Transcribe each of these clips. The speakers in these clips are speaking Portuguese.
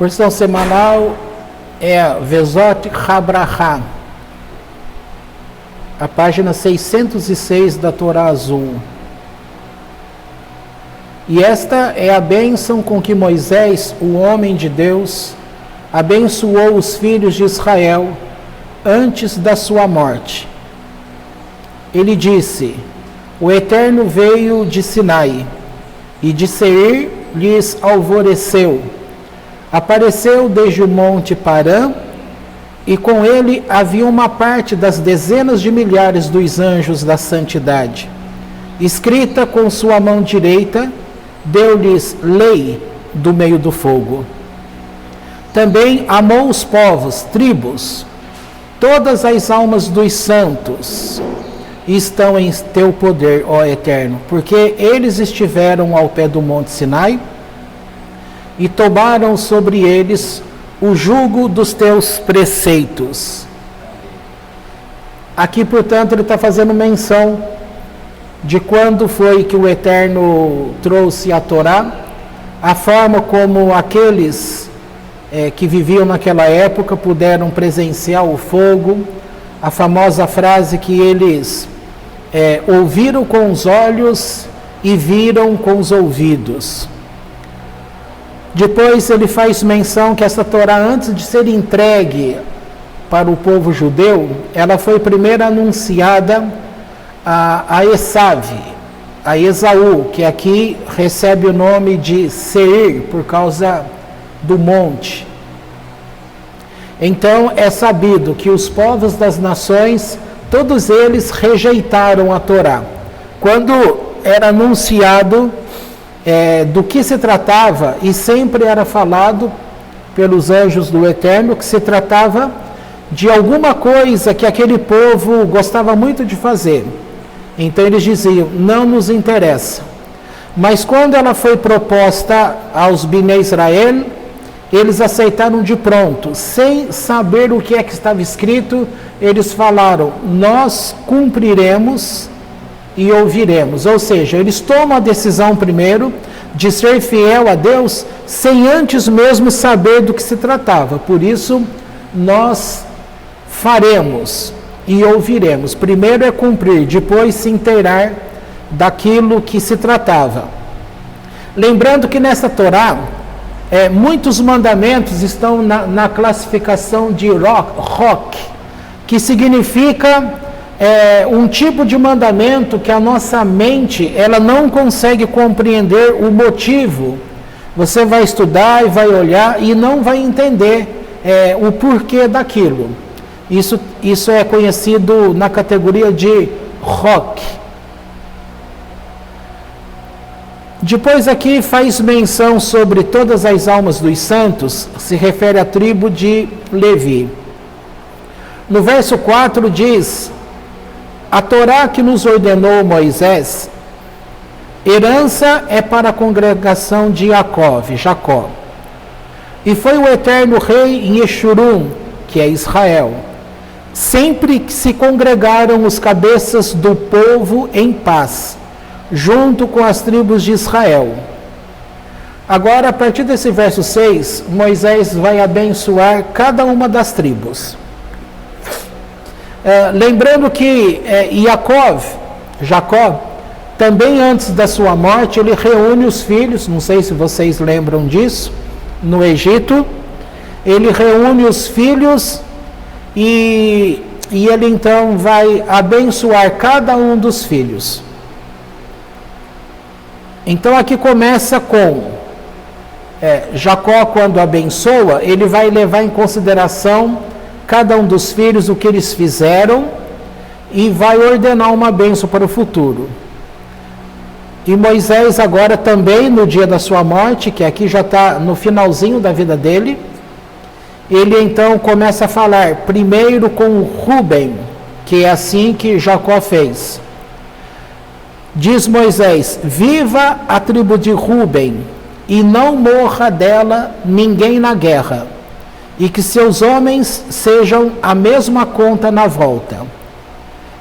porção semanal é Vezot Habrahá, a página 606 da Torá Azul. E esta é a bênção com que Moisés, o homem de Deus, abençoou os filhos de Israel antes da sua morte. Ele disse: o Eterno veio de Sinai, e de Seir lhes alvoreceu. Apareceu desde o monte Parã, e com ele havia uma parte das dezenas de milhares dos anjos da santidade. Escrita com sua mão direita, deu-lhes lei do meio do fogo. Também amou os povos, tribos, todas as almas dos santos estão em teu poder, ó Eterno, porque eles estiveram ao pé do monte Sinai e tomaram sobre eles o jugo dos teus preceitos. Aqui, portanto, ele está fazendo menção de quando foi que o Eterno trouxe a Torá, a forma como aqueles que viviam naquela época puderam presenciar o fogo, a famosa frase que eles ouviram com os olhos e viram com os ouvidos. Depois ele faz menção que essa Torá, antes de ser entregue para o povo judeu, ela foi primeiro anunciada a Esav, a Esaú, que aqui recebe o nome de Seir, por causa do monte. Então é sabido que os povos das nações, todos eles rejeitaram a Torá. Quando era anunciado do que se tratava, e sempre era falado pelos anjos do Eterno, que se tratava de alguma coisa que aquele povo gostava muito de fazer. Então eles diziam: não nos interessa. Mas quando ela foi proposta aos Bnei Israel, eles aceitaram de pronto, sem saber o que é que estava escrito. Eles falaram: nós cumpriremos e ouviremos. Ou seja, eles tomam a decisão primeiro de ser fiel a Deus, sem antes mesmo saber do que se tratava. Por isso, nós faremos e ouviremos. Primeiro é cumprir, depois se inteirar daquilo que se tratava. Lembrando que nessa Torá, muitos mandamentos estão na classificação de Rock, que significa um tipo de mandamento que a nossa mente ela não consegue compreender o motivo. Você vai estudar e vai olhar e não vai entender o porquê daquilo. Isso é conhecido na categoria de Rock. Depois aqui faz menção sobre todas as almas dos santos, se refere à tribo de Levi. No verso 4 diz: a Torá que nos ordenou Moisés, herança é para a congregação de Jacó. E foi o eterno rei em Yeshurun, que é Israel, sempre que se congregaram os cabeças do povo em paz, junto com as tribos de Israel. Agora, a partir desse verso 6, Moisés vai abençoar cada uma das tribos. Lembrando que Jacó, também antes da sua morte, ele reúne os filhos, não sei se vocês lembram disso, no Egito. Ele reúne os filhos e ele então vai abençoar cada um dos filhos. Então aqui começa com Jacó, quando abençoa, ele vai levar em consideração cada um dos filhos, o que eles fizeram, e vai ordenar uma bênção para o futuro. E Moisés agora também, no dia da sua morte, que aqui já está no finalzinho da vida dele, ele então começa a falar primeiro com Ruben, que é assim que Jacó fez. Diz Moisés: viva a tribo de Ruben, e não morra dela ninguém na guerra, e que seus homens sejam a mesma conta na volta.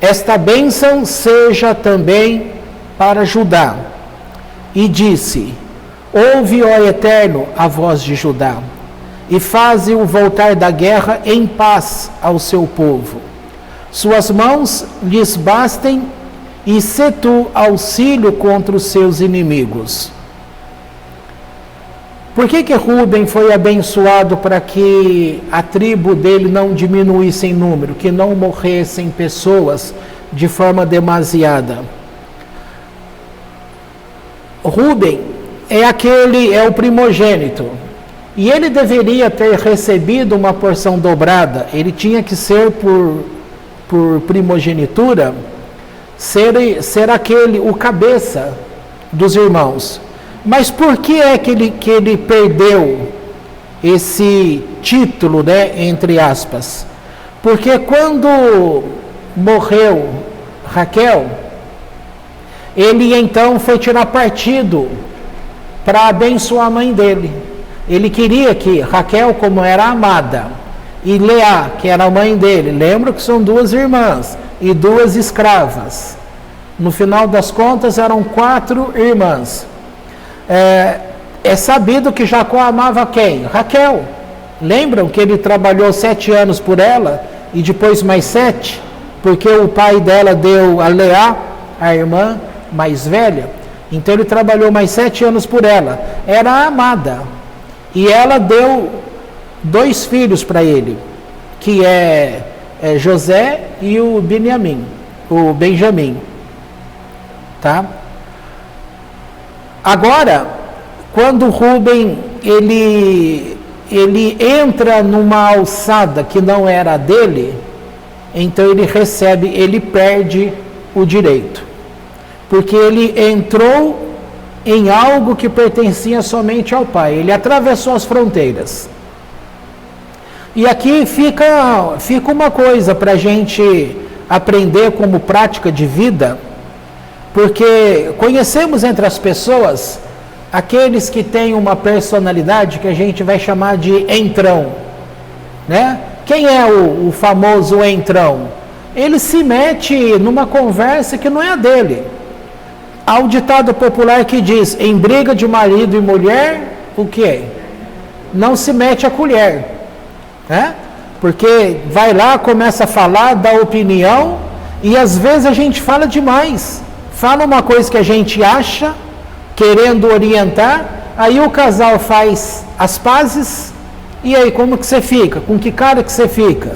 Esta bênção seja também para Judá. E disse: ouve, ó Eterno, a voz de Judá. e faze-o voltar da guerra em paz ao seu povo. Suas mãos lhes bastem e sê tu auxílio contra os seus inimigos. Por que Rúben foi abençoado para que a tribo dele não diminuísse em número, que não morressem pessoas de forma demasiada? Rúben é o primogênito, e ele deveria ter recebido uma porção dobrada. Ele tinha que ser por primogenitura, ser o cabeça dos irmãos. Mas por que é que ele perdeu esse título, né, entre aspas? Porque quando morreu Raquel, ele então foi tirar partido para abençoar a mãe dele. Ele queria que Raquel, como era amada, e Leá, que era a mãe dele, lembra que são duas irmãs e duas escravas. No final das contas eram 4 irmãs. É sabido que Jacó amava quem? Raquel. Lembram que ele trabalhou 7 anos por ela e depois mais 7? Porque o pai dela deu a Leá, a irmã mais velha. Então ele trabalhou mais 7 anos por ela. Era amada. E ela deu 2 filhos para ele, que é José e o Benjamim. Tá? Agora, quando Rúben ele entra numa alçada que não era dele, então ele perde o direito, porque ele entrou em algo que pertencia somente ao pai. Ele atravessou as fronteiras. E aqui fica uma coisa para a gente aprender como prática de vida, porque conhecemos entre as pessoas aqueles que têm uma personalidade que a gente vai chamar de entrão, né? Quem é o famoso entrão? Ele se mete numa conversa que não é a dele. Há um ditado popular que diz: em briga de marido e mulher, o quê? Não se mete a colher, né? Porque vai lá, começa a falar, dá opinião, e às vezes a gente fala demais. Fala uma coisa que a gente acha, querendo orientar, aí o casal faz as pazes, e aí como que você fica? Com que cara que você fica?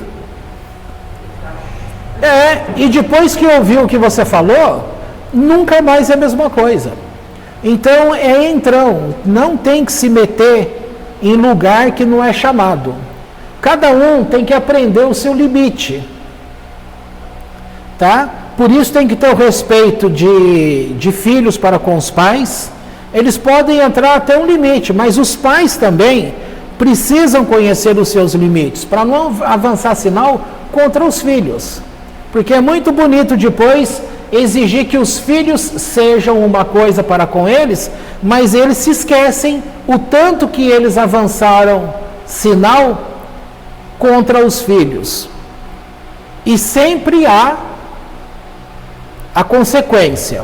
E depois que ouviu o que você falou, nunca mais é a mesma coisa. Então não tem que se meter em lugar que não é chamado. Cada um tem que aprender o seu limite, tá? Por isso tem que ter o respeito de filhos para com os pais. Eles podem entrar até um limite, mas os pais também precisam conhecer os seus limites, para não avançar sinal contra os filhos. Porque é muito bonito depois exigir que os filhos sejam uma coisa para com eles, mas eles se esquecem o tanto que eles avançaram sinal contra os filhos. E sempre há a consequência.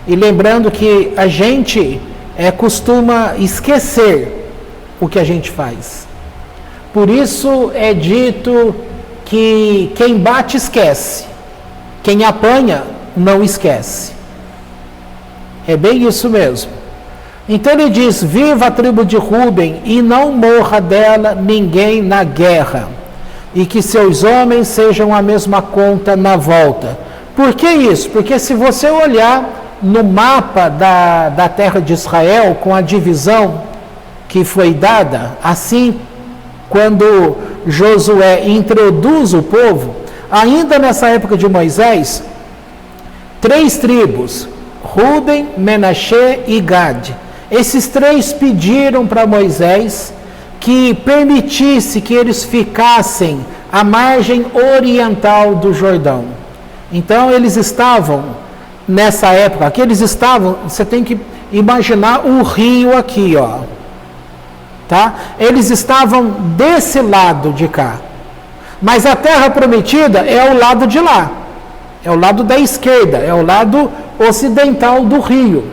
E lembrando que a gente costuma esquecer o que a gente faz. Por isso é dito que quem bate esquece, quem apanha não esquece. É bem isso mesmo. Então ele diz: viva a tribo de Rúben e não morra dela ninguém na guerra, e que seus homens sejam a mesma conta na volta. Por que isso? Porque se você olhar no mapa da terra de Israel, com a divisão que foi dada, assim, quando Josué introduz o povo, ainda nessa época de Moisés, 3 tribos, Rúben, Menaxê e Gad, esses 3 pediram para Moisés que permitisse que eles ficassem à margem oriental do Jordão. Então eles estavam, nessa época, você tem que imaginar o rio aqui, ó. Tá? Eles estavam desse lado de cá. Mas a terra prometida é o lado de lá. É o lado da esquerda, é o lado ocidental do rio.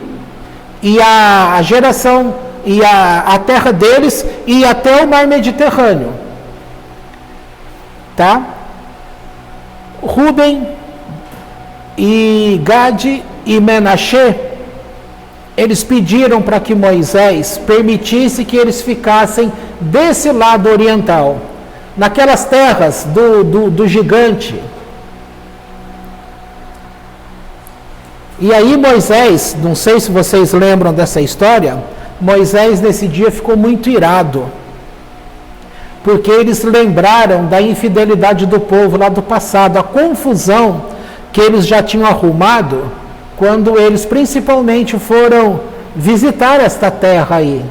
E a geração e a terra deles ia até o mar Mediterrâneo. Tá? Ruben e Gade e Menaxê, eles pediram para que Moisés permitisse que eles ficassem desse lado oriental, naquelas terras do gigante. E aí Moisés, não sei se vocês lembram dessa história, Moisés nesse dia ficou muito irado, porque eles lembraram da infidelidade do povo lá do passado, a confusão que eles já tinham arrumado quando eles principalmente foram visitar esta terra aí,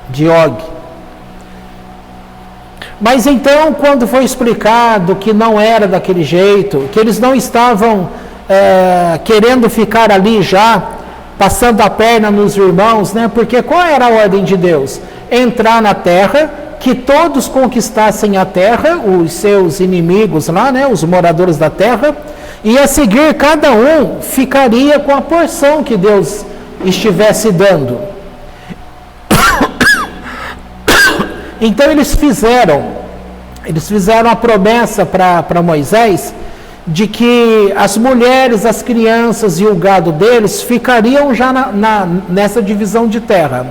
de Og. Mas então, quando foi explicado que não era daquele jeito, que eles não estavam querendo ficar ali já, passando a perna nos irmãos, né? Porque qual era a ordem de Deus? Entrar na terra, que todos conquistassem a terra, os seus inimigos lá, né? Os moradores da terra, e a seguir cada um ficaria com a porção que Deus estivesse dando. Então eles fizeram a promessa para Moisés de que as mulheres, as crianças e o gado deles ficariam já nessa divisão de terra.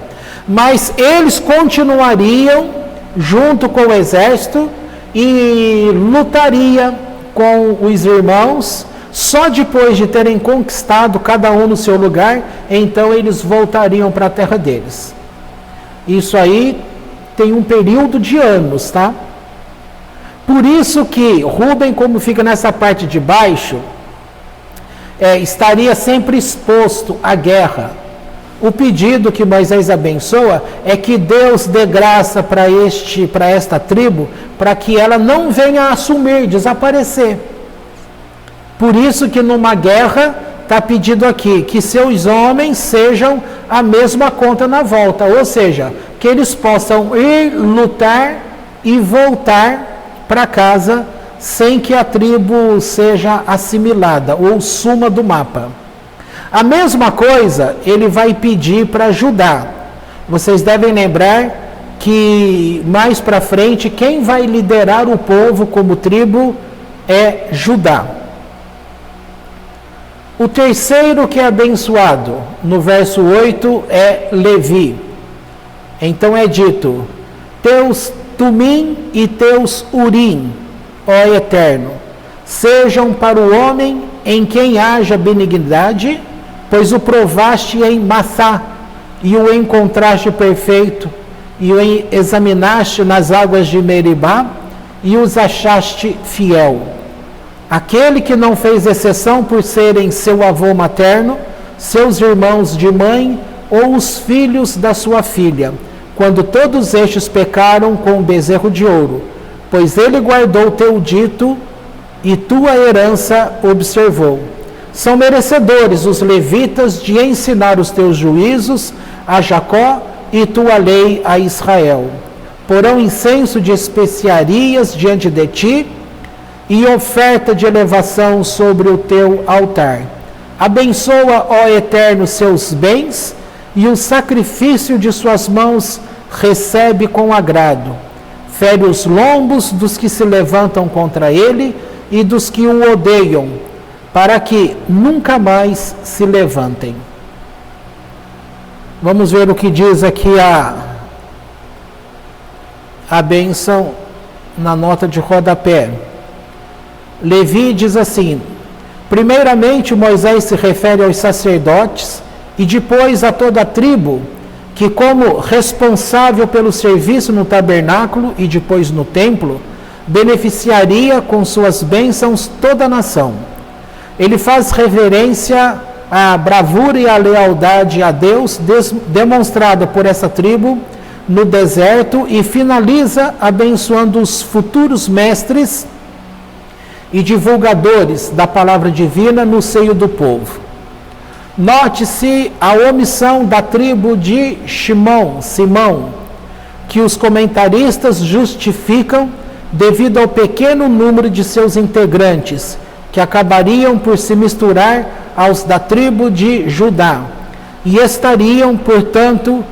Mas eles continuariam junto com o exército e lutariam com os irmãos. Só depois de terem conquistado cada um no seu lugar, então eles voltariam para a terra deles. Isso aí tem um período de anos, tá? Por isso que Ruben, como fica nessa parte de baixo, estaria sempre exposto à guerra. O pedido que Moisés abençoa é que Deus dê graça para esta tribo, para que ela não venha a sumir, desaparecer. Por isso que numa guerra está pedido aqui que seus homens sejam a mesma conta na volta, ou seja, que eles possam ir lutar e voltar para casa sem que a tribo seja assimilada ou suma do mapa. A mesma coisa ele vai pedir para Judá. Vocês devem lembrar que mais para frente quem vai liderar o povo como tribo é Judá. O terceiro que é abençoado, no verso 8, é Levi. Então é dito: teus Tumim e teus Urim, ó Eterno, sejam para o homem em quem haja benignidade, pois o provaste em Massá, e o encontraste perfeito, e o examinaste nas águas de Meribá, e os achaste fiel. Aquele que não fez exceção por serem seu avô materno, seus irmãos de mãe, ou os filhos da sua filha, quando todos estes pecaram com o bezerro de ouro, pois ele guardou teu dito e tua herança observou. São merecedores os levitas de ensinar os teus juízos a Jacó e tua lei a Israel. Porão incenso de especiarias diante de ti e oferta de elevação sobre o teu altar. Abençoa, ó Eterno, seus bens, e o sacrifício de suas mãos recebe com agrado. Fere os lombos dos que se levantam contra ele e dos que o odeiam, para que nunca mais se levantem. Vamos ver o que diz aqui a bênção na nota de rodapé. Levi diz assim: primeiramente Moisés se refere aos sacerdotes e depois a toda a tribo, que como responsável pelo serviço no tabernáculo e depois no templo, beneficiaria com suas bênçãos toda a nação. Ele faz reverência à bravura e à lealdade a Deus demonstrada por essa tribo no deserto e finaliza abençoando os futuros mestres e divulgadores da palavra divina no seio do povo. Note-se a omissão da tribo de Simão, que os comentaristas justificam devido ao pequeno número de seus integrantes, que acabariam por se misturar aos da tribo de Judá, e estariam, portanto,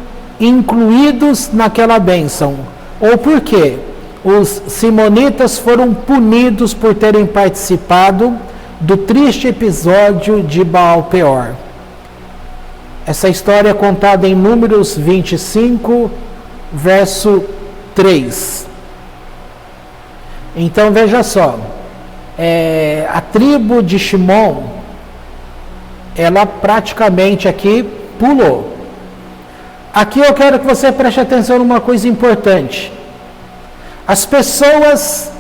incluídos naquela bênção. Ou por quê? Os simonitas foram punidos por terem participado do triste episódio de Baal-Peor. Essa história é contada em Números 25, verso 3. Então veja só, a tribo de Shimon, ela praticamente aqui pulou. Aqui eu quero que você preste atenção numa coisa importante. As pessoas,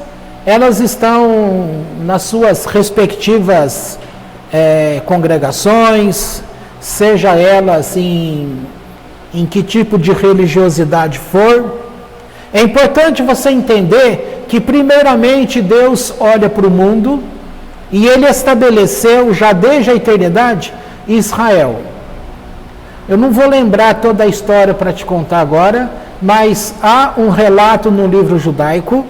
elas estão nas suas respectivas congregações, seja elas em que tipo de religiosidade for. É importante você entender que primeiramente Deus olha para o mundo e Ele estabeleceu já desde a eternidade Israel. Eu não vou lembrar toda a história para te contar agora, mas há um relato no livro judaico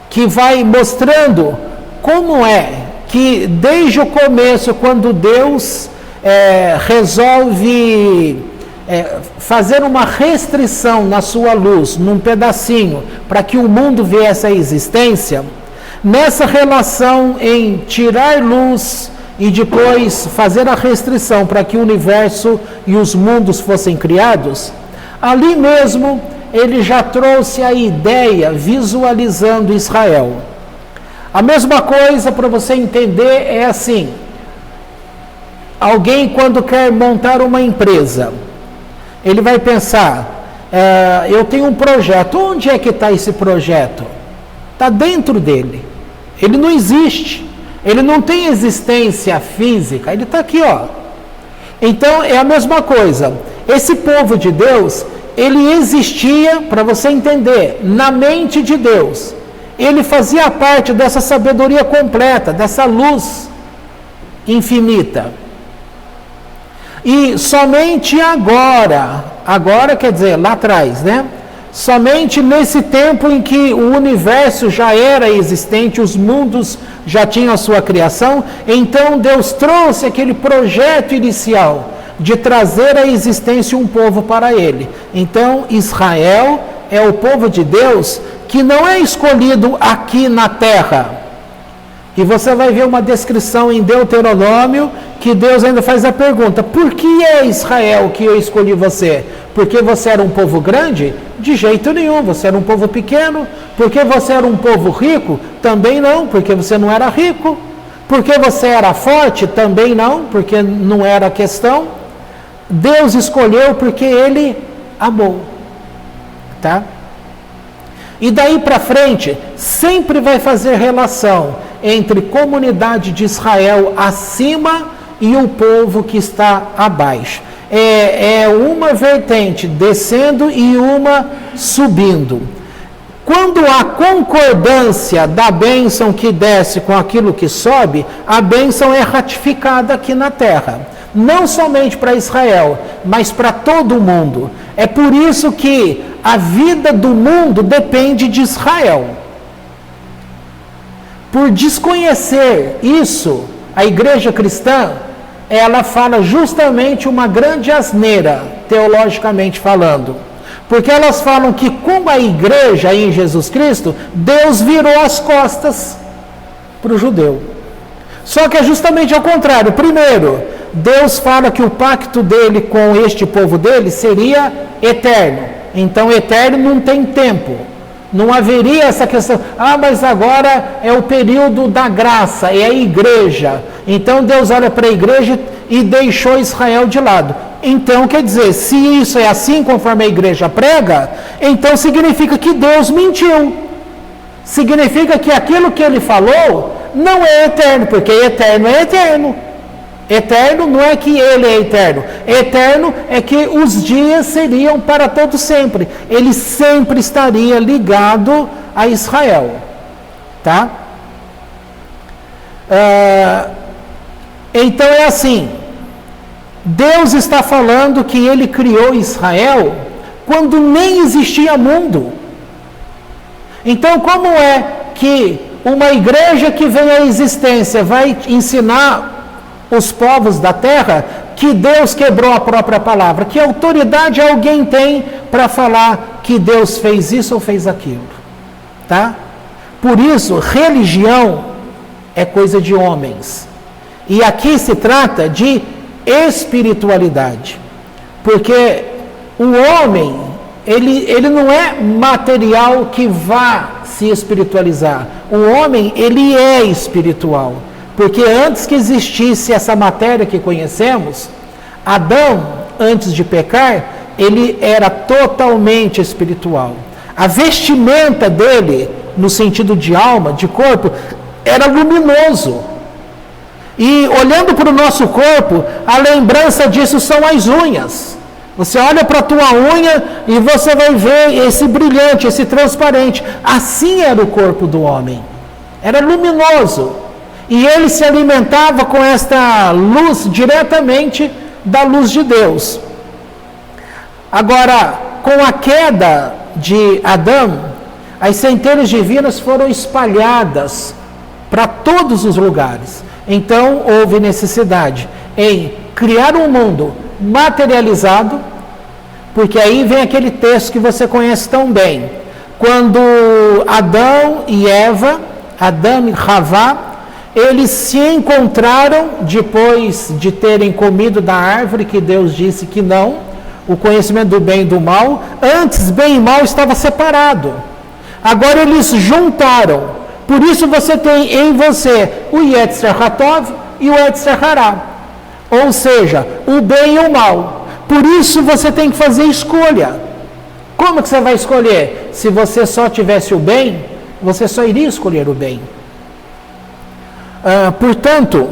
que vai mostrando como é que desde o começo, quando Deus resolve fazer uma restrição na sua luz, num pedacinho, para que o mundo viesse à existência, nessa relação em tirar luz e depois fazer a restrição para que o universo e os mundos fossem criados, ali mesmo ele já trouxe a ideia visualizando Israel. A mesma coisa para você entender é assim: alguém quando quer montar uma empresa, ele vai pensar, eu tenho um projeto, onde é que está esse projeto? Está dentro dele, ele não existe, ele não tem existência física, ele está aqui, ó. Então é a mesma coisa, esse povo de Deus, ele existia, para você entender, na mente de Deus, ele fazia parte dessa sabedoria completa, dessa luz infinita. E somente agora quer dizer, lá atrás, né? Somente nesse tempo em que o universo já era existente, os mundos já tinham a sua criação, então Deus trouxe aquele projeto inicial de trazer à existência um povo para Ele. Então Israel é o povo de Deus que não é escolhido aqui na terra. E você vai ver uma descrição em Deuteronômio que Deus ainda faz a pergunta: por que é Israel que eu escolhi você? Porque você era um povo grande? De jeito nenhum, você era um povo pequeno. Porque você era um povo rico? Também não, porque você não era rico. Porque você era forte? Também não, porque não era a questão. Deus escolheu porque Ele amou. Tá? E daí para frente, sempre vai fazer relação entre comunidade de Israel acima e o povo que está abaixo. É uma vertente descendo e uma subindo. Quando há concordância da bênção que desce com aquilo que sobe, a bênção é ratificada aqui na terra. Não somente para Israel, mas para todo o mundo. É por isso que a vida do mundo depende de Israel. Por desconhecer isso, a igreja cristã, ela fala justamente uma grande asneira, teologicamente falando. Porque elas falam que com a igreja em Jesus Cristo, Deus virou as costas para o judeu. Só que é justamente ao contrário. Primeiro, Deus fala que o pacto dele com este povo dele seria eterno. Então, eterno não tem tempo. Não haveria essa questão, mas agora é o período da graça, é a igreja. Então Deus olha para a igreja e deixou Israel de lado. Então, quer dizer, se isso é assim conforme a igreja prega, então significa que Deus mentiu. Significa que aquilo que ele falou não é eterno, porque eterno é eterno. Eterno não é que ele é eterno. Eterno é que os dias seriam para todo sempre. Ele sempre estaria ligado a Israel. Tá? Então é assim. Deus está falando que ele criou Israel quando nem existia mundo. Então como é que uma igreja que vem à existência vai ensinar os povos da terra que Deus quebrou a própria palavra? Que autoridade alguém tem para falar que Deus fez isso ou fez aquilo? Tá? Por isso, religião é coisa de homens. E aqui se trata de espiritualidade. Porque o homem, ele não é material que vá se espiritualizar. O homem, ele é espiritual. Porque antes que existisse essa matéria que conhecemos, Adão, antes de pecar, ele era totalmente espiritual. A vestimenta dele, no sentido de alma, de corpo, era luminoso. E olhando para o nosso corpo, a lembrança disso são as unhas. Você olha para a tua unha e você vai ver esse brilhante, esse transparente. Assim era o corpo do homem. Era luminoso. E ele se alimentava com esta luz diretamente da luz de Deus. Agora, com a queda de Adão, as centelhas divinas foram espalhadas para todos os lugares. Então, houve necessidade em criar um mundo materializado, porque aí vem aquele texto que você conhece tão bem. Quando Adão e Eva, Adão e Havá, eles se encontraram depois de terem comido da árvore que Deus disse que não, o conhecimento do bem e do mal. Antes, bem e mal estava separado. Agora eles juntaram. Por isso você tem em você o Yetzer Hatov e o Yetzer Hará. Ou seja, o bem e o mal. Por isso você tem que fazer escolha. Como que você vai escolher? Se você só tivesse o bem, você só iria escolher o bem. Portanto,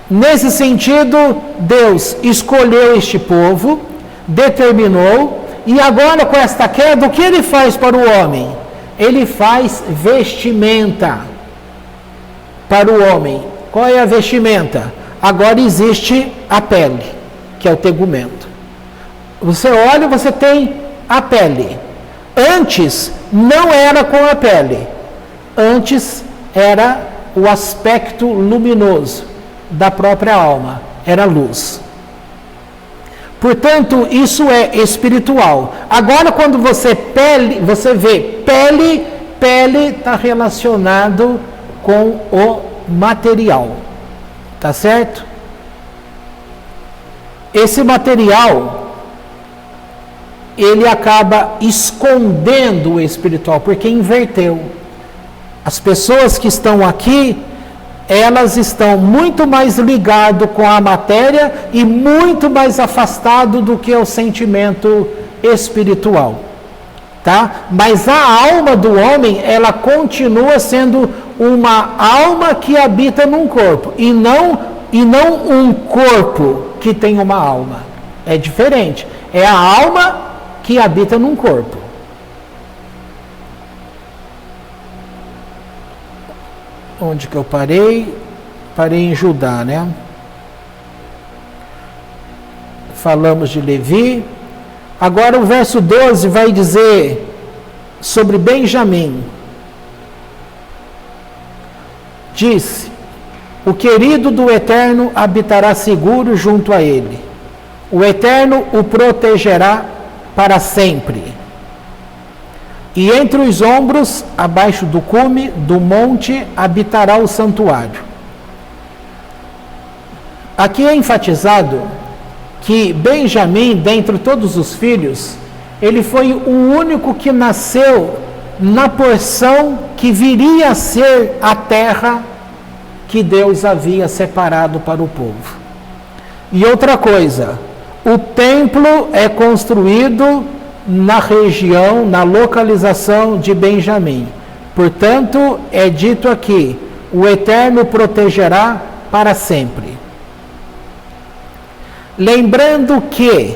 nesse sentido, Deus escolheu este povo, determinou, e agora com esta queda, o que ele faz para o homem? Ele faz vestimenta para o homem. Qual é a vestimenta? Agora existe a pele, que é o tegumento. Você olha, você tem a pele. Antes não era com a pele. Antes era o aspecto luminoso da própria alma, era luz. Portanto, isso é espiritual. Agora, quando você vê pele, pele está relacionado com o material, tá certo? Esse material, ele acaba escondendo o espiritual, porque inverteu. As pessoas que estão aqui, elas estão muito mais ligadas com a matéria e muito mais afastadas do que o sentimento espiritual, tá? Mas a alma do homem, ela continua sendo uma alma que habita num corpo e não um corpo que tem uma alma. É diferente. É a alma que habita num corpo. Onde que eu parei? Parei em Judá, né? Falamos de Levi. Agora o verso 12 vai dizer sobre Benjamim. Disse: o querido do Eterno habitará seguro junto a ele. O Eterno o protegerá para sempre. E entre os ombros, abaixo do cume do monte, habitará o santuário. Aqui é enfatizado que Benjamim, dentre todos os filhos, ele foi o único que nasceu na porção que viria a ser a terra que Deus havia separado para o povo. E outra coisa, o templo é construído na região, na localização de Benjamim. Portanto, é dito aqui, o Eterno protegerá para sempre. Lembrando que,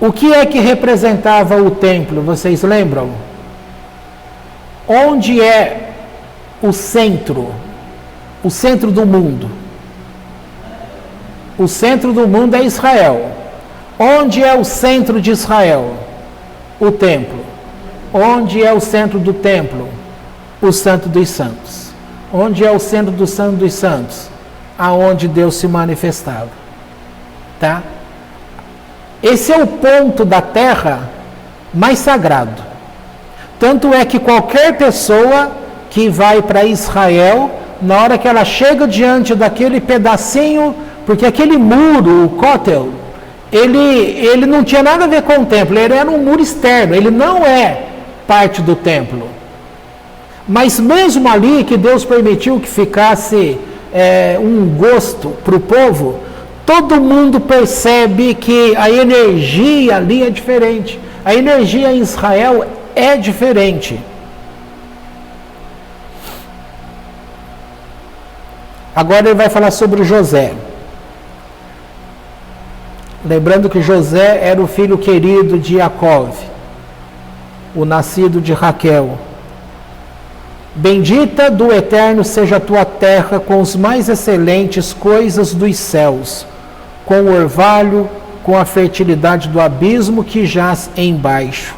o que é que representava o templo? Vocês lembram? Onde é o centro do mundo? O centro do mundo é Israel. Onde é o centro de Israel? O templo. Onde é o centro do templo? O Santo dos Santos. Onde é o centro do Santo dos Santos? Aonde Deus se manifestava. Tá? Esse é o ponto da terra mais sagrado. Tanto é que qualquer pessoa que vai para Israel, na hora que ela chega diante daquele pedacinho, porque aquele muro, o Kotel, ele não tinha nada a ver com o templo, ele era um muro externo, ele não é parte do templo. Mas mesmo ali que Deus permitiu que ficasse um gosto para o povo, todo mundo percebe que a energia ali é diferente. A energia em Israel é diferente. Agora ele vai falar sobre José. Lembrando que José era o filho querido de Jacó, o nascido de Raquel. Bendita do Eterno seja a tua terra com as mais excelentes coisas dos céus, com o orvalho, com a fertilidade do abismo que jaz embaixo,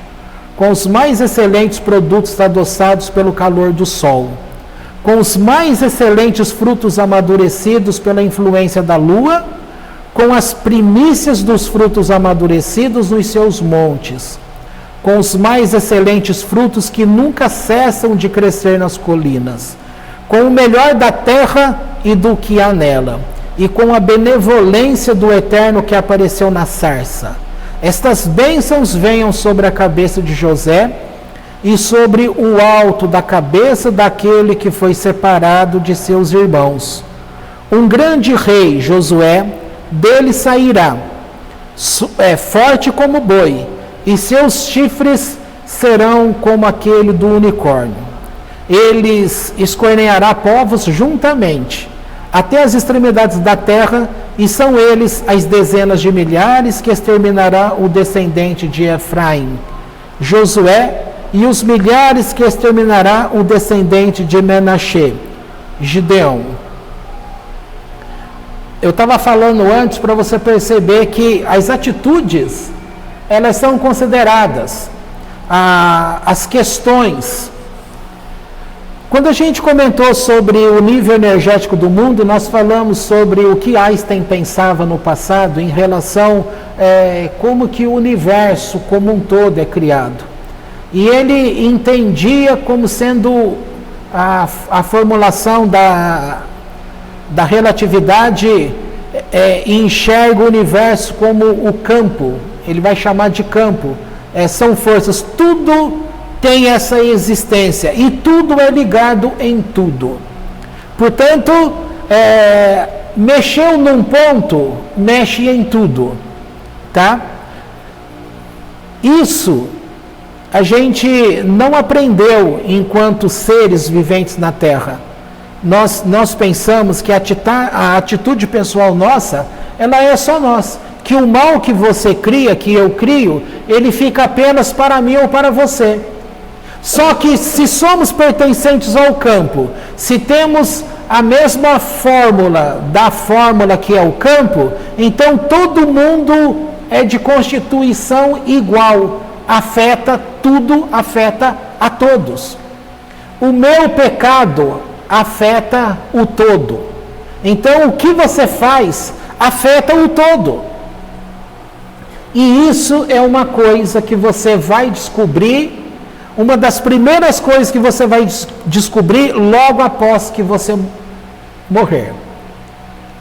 com os mais excelentes produtos adoçados pelo calor do sol, com os mais excelentes frutos amadurecidos pela influência da lua, com as primícias dos frutos amadurecidos nos seus montes, com os mais excelentes frutos que nunca cessam de crescer nas colinas, com o melhor da terra e do que há nela, e com a benevolência do Eterno que apareceu na sarça. Estas bênçãos venham sobre a cabeça de José e sobre o alto da cabeça daquele que foi separado de seus irmãos. Um grande rei, Josué, dele sairá, forte como boi, e seus chifres serão como aquele do unicórnio. Eles escorneará povos juntamente, até as extremidades da terra, e são eles as dezenas de milhares que exterminará o descendente de Efraim, Josué, e os milhares que exterminará o descendente de Menaxê, Gideão. Eu estava falando antes para você perceber que as atitudes, elas são consideradas, as questões. Quando a gente comentou sobre o nível energético do mundo, nós falamos sobre o que Einstein pensava no passado em relação como que o universo como um todo é criado. E ele entendia como sendo a formulação da relatividade, enxerga o universo como o campo, ele vai chamar de campo, são forças, tudo tem essa existência e tudo é ligado em tudo. Portanto, mexeu num ponto, mexe em tudo, tá? Isso a gente não aprendeu enquanto seres viventes na Terra. Nós pensamos que a atitude pessoal nossa, ela é só nossa. Que o mal que você cria, que eu crio, ele fica apenas para mim ou para você. Só que se somos pertencentes ao campo, se temos a mesma fórmula da fórmula que é o campo, então todo mundo é de constituição igual. Tudo afeta a todos. O meu pecado afeta o todo. Então, o que você faz afeta o todo. E isso é uma coisa que você vai descobrir, uma das primeiras coisas que você vai descobrir logo após que você morrer.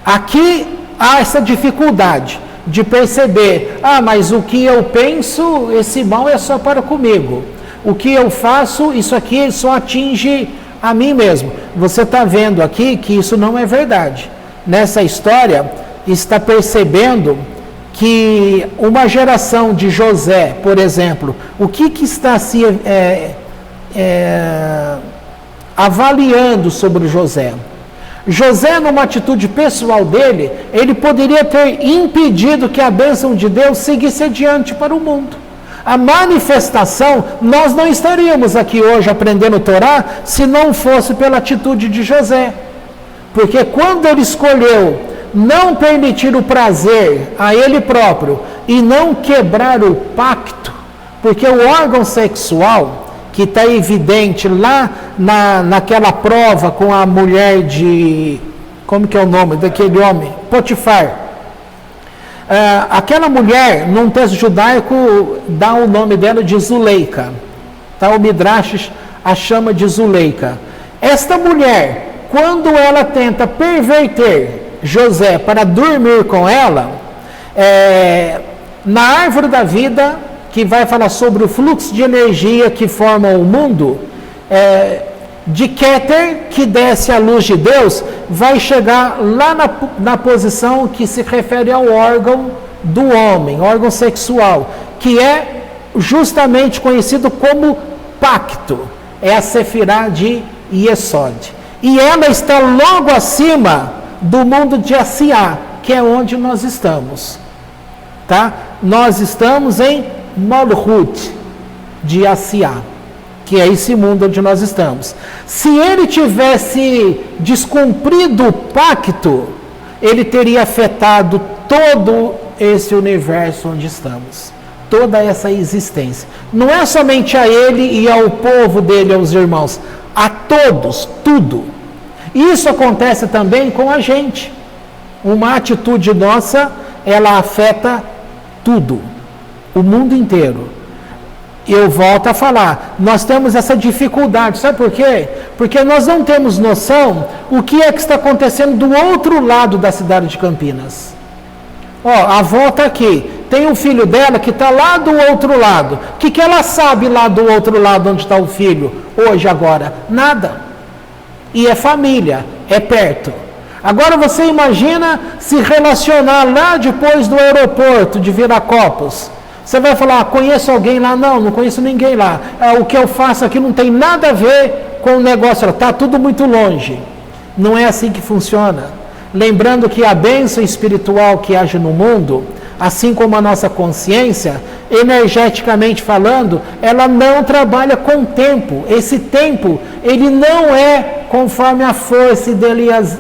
Aqui há essa dificuldade de perceber, mas o que eu penso, esse mal é só para comigo. O que eu faço, isso aqui só atinge a mim mesmo. Você está vendo aqui que isso não é verdade. Nessa história, está percebendo que uma geração de José, por exemplo, o que está se avaliando sobre José? José, numa atitude pessoal dele, ele poderia ter impedido que a bênção de Deus seguisse adiante para o mundo. A manifestação, nós não estaríamos aqui hoje aprendendo Torá se não fosse pela atitude de José. Porque quando ele escolheu não permitir o prazer a ele próprio e não quebrar o pacto, porque o órgão sexual, que está evidente lá naquela prova com a mulher de... Como que é o nome daquele homem? Potifar. Aquela mulher, num texto judaico, dá o nome dela de Zuleika. Tá? O Midrash a chama de Zuleika. Esta mulher, quando ela tenta perverter José para dormir com ela, na árvore da vida, que vai falar sobre o fluxo de energia que forma o mundo, de Keter, que desce a luz de Deus, vai chegar lá na posição que se refere ao órgão do homem, órgão sexual, que é justamente conhecido como pacto, é a Sefirá de Yesod. E ela está logo acima do mundo de Asiá, que é onde nós estamos. Tá? Nós estamos em Malhut de Asiá, que é esse mundo onde nós estamos. Se ele tivesse descumprido o pacto, ele teria afetado todo esse universo onde estamos, toda essa existência. Não é somente a ele e ao povo dele, aos irmãos, a todos, tudo. Isso acontece também com a gente. Uma atitude nossa, ela afeta tudo, o mundo inteiro. Eu volto a falar, nós temos essa dificuldade, sabe por quê? Porque nós não temos noção o que é que está acontecendo do outro lado da cidade de Campinas. A avó está aqui, tem um filho dela que está lá do outro lado. O que ela sabe lá do outro lado onde está o filho, hoje, agora? Nada. E é família, é perto. Agora você imagina se relacionar lá depois do aeroporto de Viracopos. Você vai falar, conheço alguém lá? Não conheço ninguém lá. O que eu faço aqui não tem nada a ver com o negócio, está tudo muito longe. Não é assim que funciona. Lembrando que a bênção espiritual que age no mundo, assim como a nossa consciência, energeticamente falando, ela não trabalha com tempo. Esse tempo, ele não é conforme a força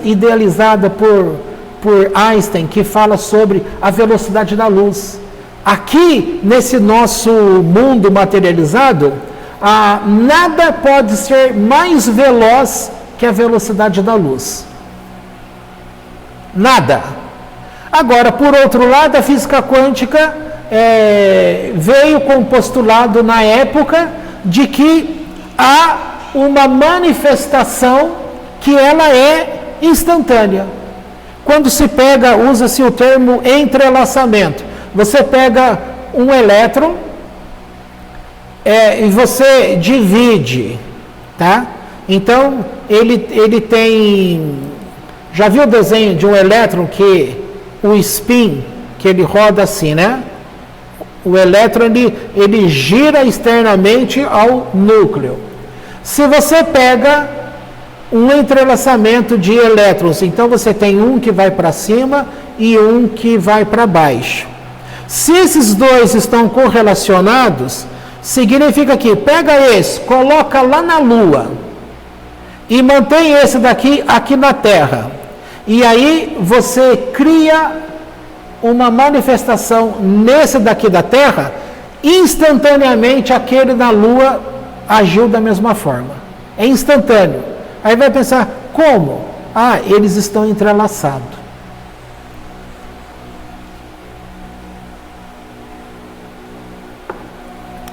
idealizada por Einstein, que fala sobre a velocidade da luz. Aqui, nesse nosso mundo materializado, nada pode ser mais veloz que a velocidade da luz. Nada. Agora, por outro lado, a física quântica veio com o postulado na época de que há uma manifestação que ela é instantânea. Quando se pega, usa-se o termo entrelaçamento. Você pega um elétron e você divide, tá? Então, ele tem... Já viu o desenho de um elétron que o spin, que ele roda assim, né? O elétron, ele gira externamente ao núcleo. Se você pega um entrelaçamento de elétrons, então você tem um que vai para cima e um que vai para baixo. Se esses dois estão correlacionados, significa que pega esse, coloca lá na Lua e mantém esse daqui aqui na Terra. E aí você cria uma manifestação nesse daqui da Terra, instantaneamente aquele na Lua agiu da mesma forma. É instantâneo. Aí vai pensar, como? Eles estão entrelaçados.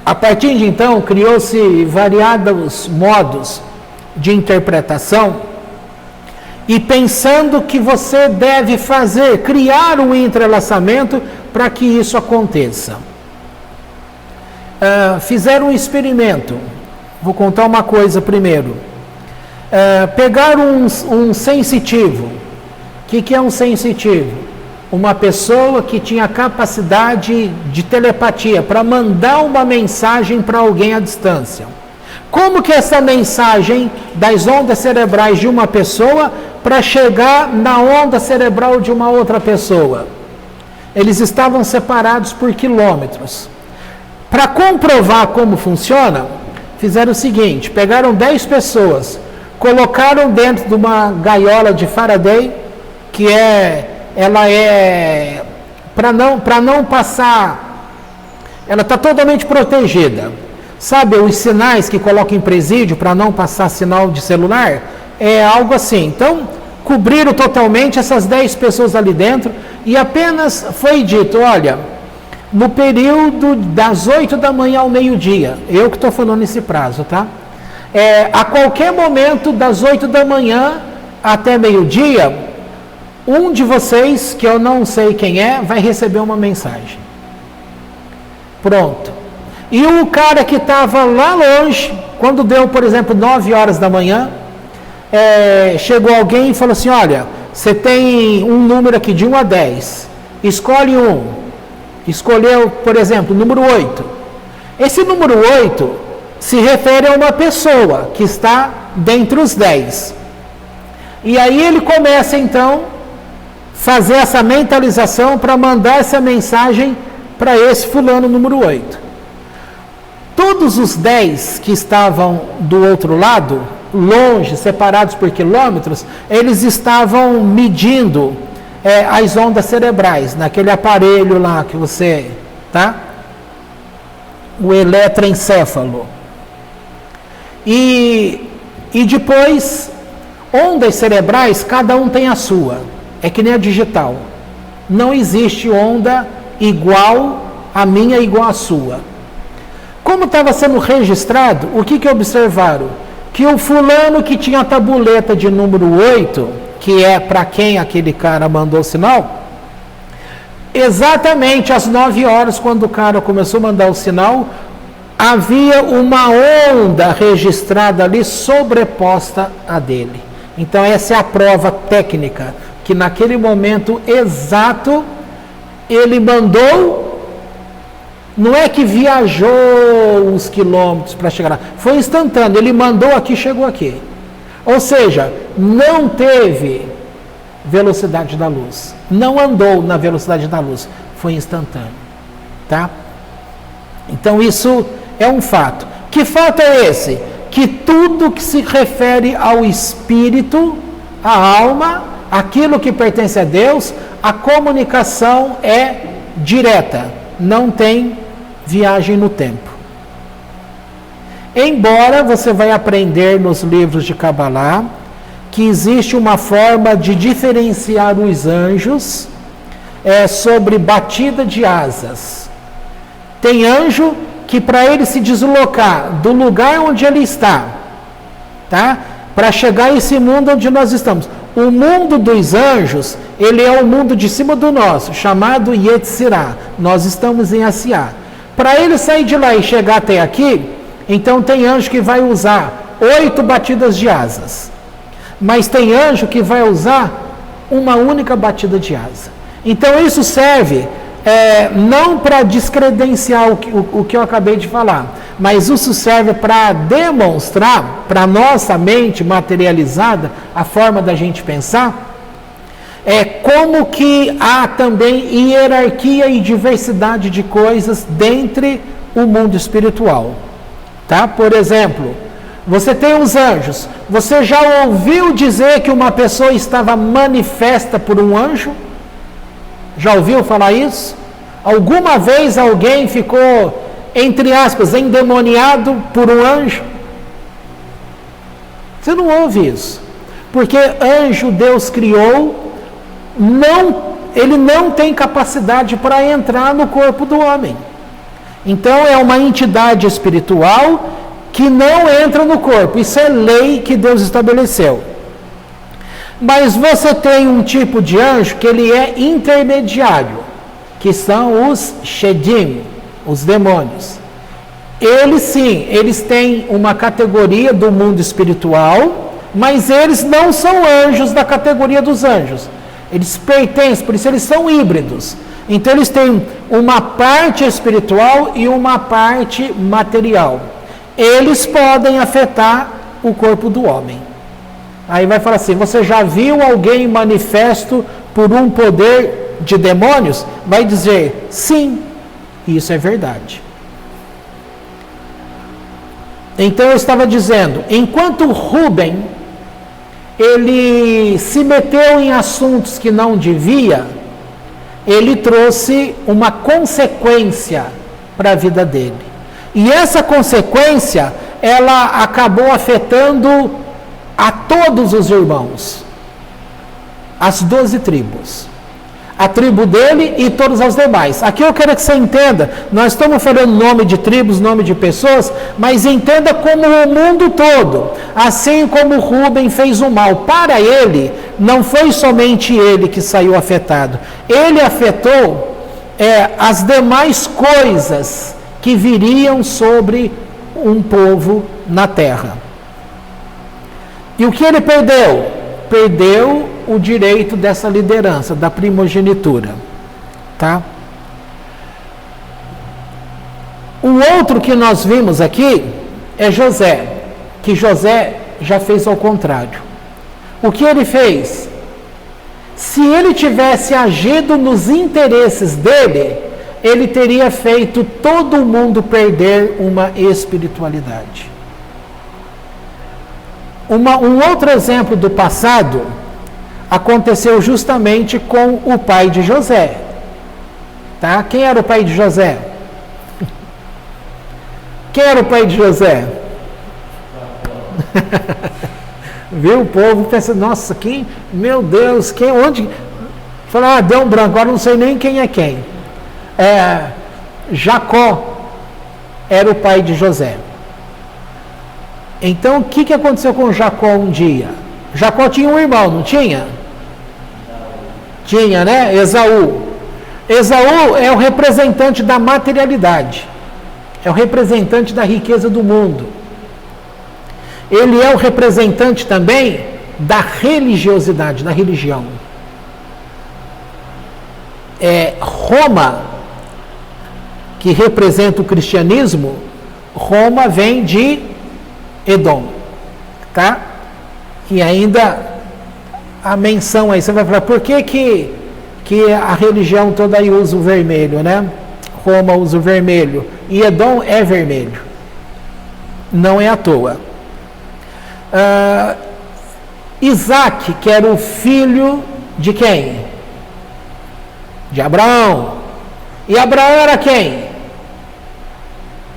A partir de então, criou-se variados modos de interpretação, e pensando que você deve criar um entrelaçamento para que isso aconteça. Fizeram um experimento. Vou contar uma coisa primeiro. Pegaram um sensitivo. O que é um sensitivo? Uma pessoa que tinha capacidade de telepatia para mandar uma mensagem para alguém à distância. Como que essa mensagem das ondas cerebrais de uma pessoa para chegar na onda cerebral de uma outra pessoa? Eles estavam separados por quilômetros. Para comprovar como funciona, fizeram o seguinte, pegaram 10 pessoas, colocaram dentro de uma gaiola de Faraday, que ela é para não passar, ela está totalmente protegida. Sabe os sinais que colocam em presídio para não passar sinal de celular? É algo assim. Então, cobriram totalmente essas 10 pessoas ali dentro e apenas foi dito, olha, no período das 8 da manhã ao meio-dia, eu que estou falando esse prazo, tá? A qualquer momento das 8 da manhã até meio-dia, um de vocês, que eu não sei quem é, vai receber uma mensagem. Pronto. E o cara que estava lá longe, quando deu, por exemplo, 9 horas da manhã, chegou alguém e falou assim, olha, você tem um número aqui de 1 a 10, escolhe um. Escolheu, por exemplo, o número 8. Esse número 8 se refere a uma pessoa que está dentre os 10. E aí ele começa, então, fazer essa mentalização para mandar essa mensagem para esse fulano número 8. Todos os 10 que estavam do outro lado, longe, separados por quilômetros, eles estavam medindo as ondas cerebrais, naquele aparelho lá que você, tá? O eletroencéfalo. E depois, ondas cerebrais, cada um tem a sua. É que nem a digital. Não existe onda igual a minha, igual a sua. Como estava sendo registrado, o que observaram? Que o fulano que tinha a tabuleta de número 8, que é para quem aquele cara mandou o sinal, exatamente às 9 horas, quando o cara começou a mandar o sinal, havia uma onda registrada ali sobreposta a dele. Então essa é a prova técnica, que naquele momento exato ele mandou. Não é que viajou uns quilômetros para chegar lá. Foi instantâneo. Ele mandou aqui, chegou aqui. Ou seja, não teve velocidade da luz. Não andou na velocidade da luz. Foi instantâneo. Tá? Então isso é um fato. Que fato é esse? Que tudo que se refere ao espírito, à alma, aquilo que pertence a Deus, a comunicação é direta. Não tem viagem no tempo. Embora você vai aprender nos livros de Kabbalah que existe uma forma de diferenciar os anjos sobre batida de asas. Tem anjo que para ele se deslocar do lugar onde ele está, tá? Para chegar a esse mundo onde nós estamos. O mundo dos anjos, ele é o mundo de cima do nosso, chamado Yetzirah. Nós estamos em Asiá. Para ele sair de lá e chegar até aqui, então tem anjo que vai usar 8 batidas de asas. Mas tem anjo que vai usar uma única batida de asa. Então isso serve não para descredenciar o que eu acabei de falar, mas isso serve para demonstrar para a nossa mente materializada, a forma da gente pensar, como que há também hierarquia e diversidade de coisas dentre o mundo espiritual. Tá? Por exemplo, você tem os anjos. Você já ouviu dizer que uma pessoa estava manifesta por um anjo? Já ouviu falar isso? Alguma vez alguém ficou, entre aspas, endemoniado por um anjo? Você não ouve isso. Porque anjo Deus criou, ele não tem capacidade para entrar no corpo do homem. Então é uma entidade espiritual que não entra no corpo. Isso é lei que Deus estabeleceu. Mas você tem um tipo de anjo que ele é intermediário, que são os Shedim, os demônios. Eles sim, eles têm uma categoria do mundo espiritual, mas eles não são anjos da categoria dos anjos. Eles pertencem, por isso eles são híbridos. Então eles têm uma parte espiritual e uma parte material. Eles podem afetar o corpo do homem. Aí vai falar assim, você já viu alguém manifesto por um poder de demônios? Vai dizer, sim, isso é verdade. Então eu estava dizendo, enquanto Rubem, ele se meteu em assuntos que não devia, ele trouxe uma consequência para a vida dele. E essa consequência, ela acabou afetando a todos os irmãos, as 12 tribos. A tribo dele e todas as demais. Aqui eu quero que você entenda, nós estamos falando nome de tribos, nome de pessoas, mas entenda como o mundo todo, assim como Rúben fez o mal para ele, não foi somente ele que saiu afetado, ele afetou as demais coisas que viriam sobre um povo na terra. E o que ele perdeu? Perdeu o direito dessa liderança, da primogenitura. Tá? O outro que nós vimos aqui é José, que José já fez ao contrário. O que ele fez? Se ele tivesse agido nos interesses dele, ele teria feito todo mundo perder uma espiritualidade. Um outro exemplo do passado aconteceu justamente com o pai de José. Tá? Quem era o pai de José? Quem era o pai de José? Viu? O povo pensa, nossa, quem? Meu Deus, quem? Onde? Fala, deu um branco, agora não sei nem quem é quem. Jacó era o pai de José. Então, o que aconteceu com Jacó um dia? Jacó tinha um irmão, não tinha? Tinha, né? Esaú. Esaú é o representante da materialidade. É o representante da riqueza do mundo. Ele é o representante também da religiosidade, da religião. Roma, que representa o cristianismo, Roma vem de Edom, tá? E ainda a menção aí, você vai falar, por que a religião toda aí usa o vermelho, né? Roma usa o vermelho, e Edom é vermelho. Não é à toa. Isaac, que era o filho de quem? De Abraão. E Abraão era quem?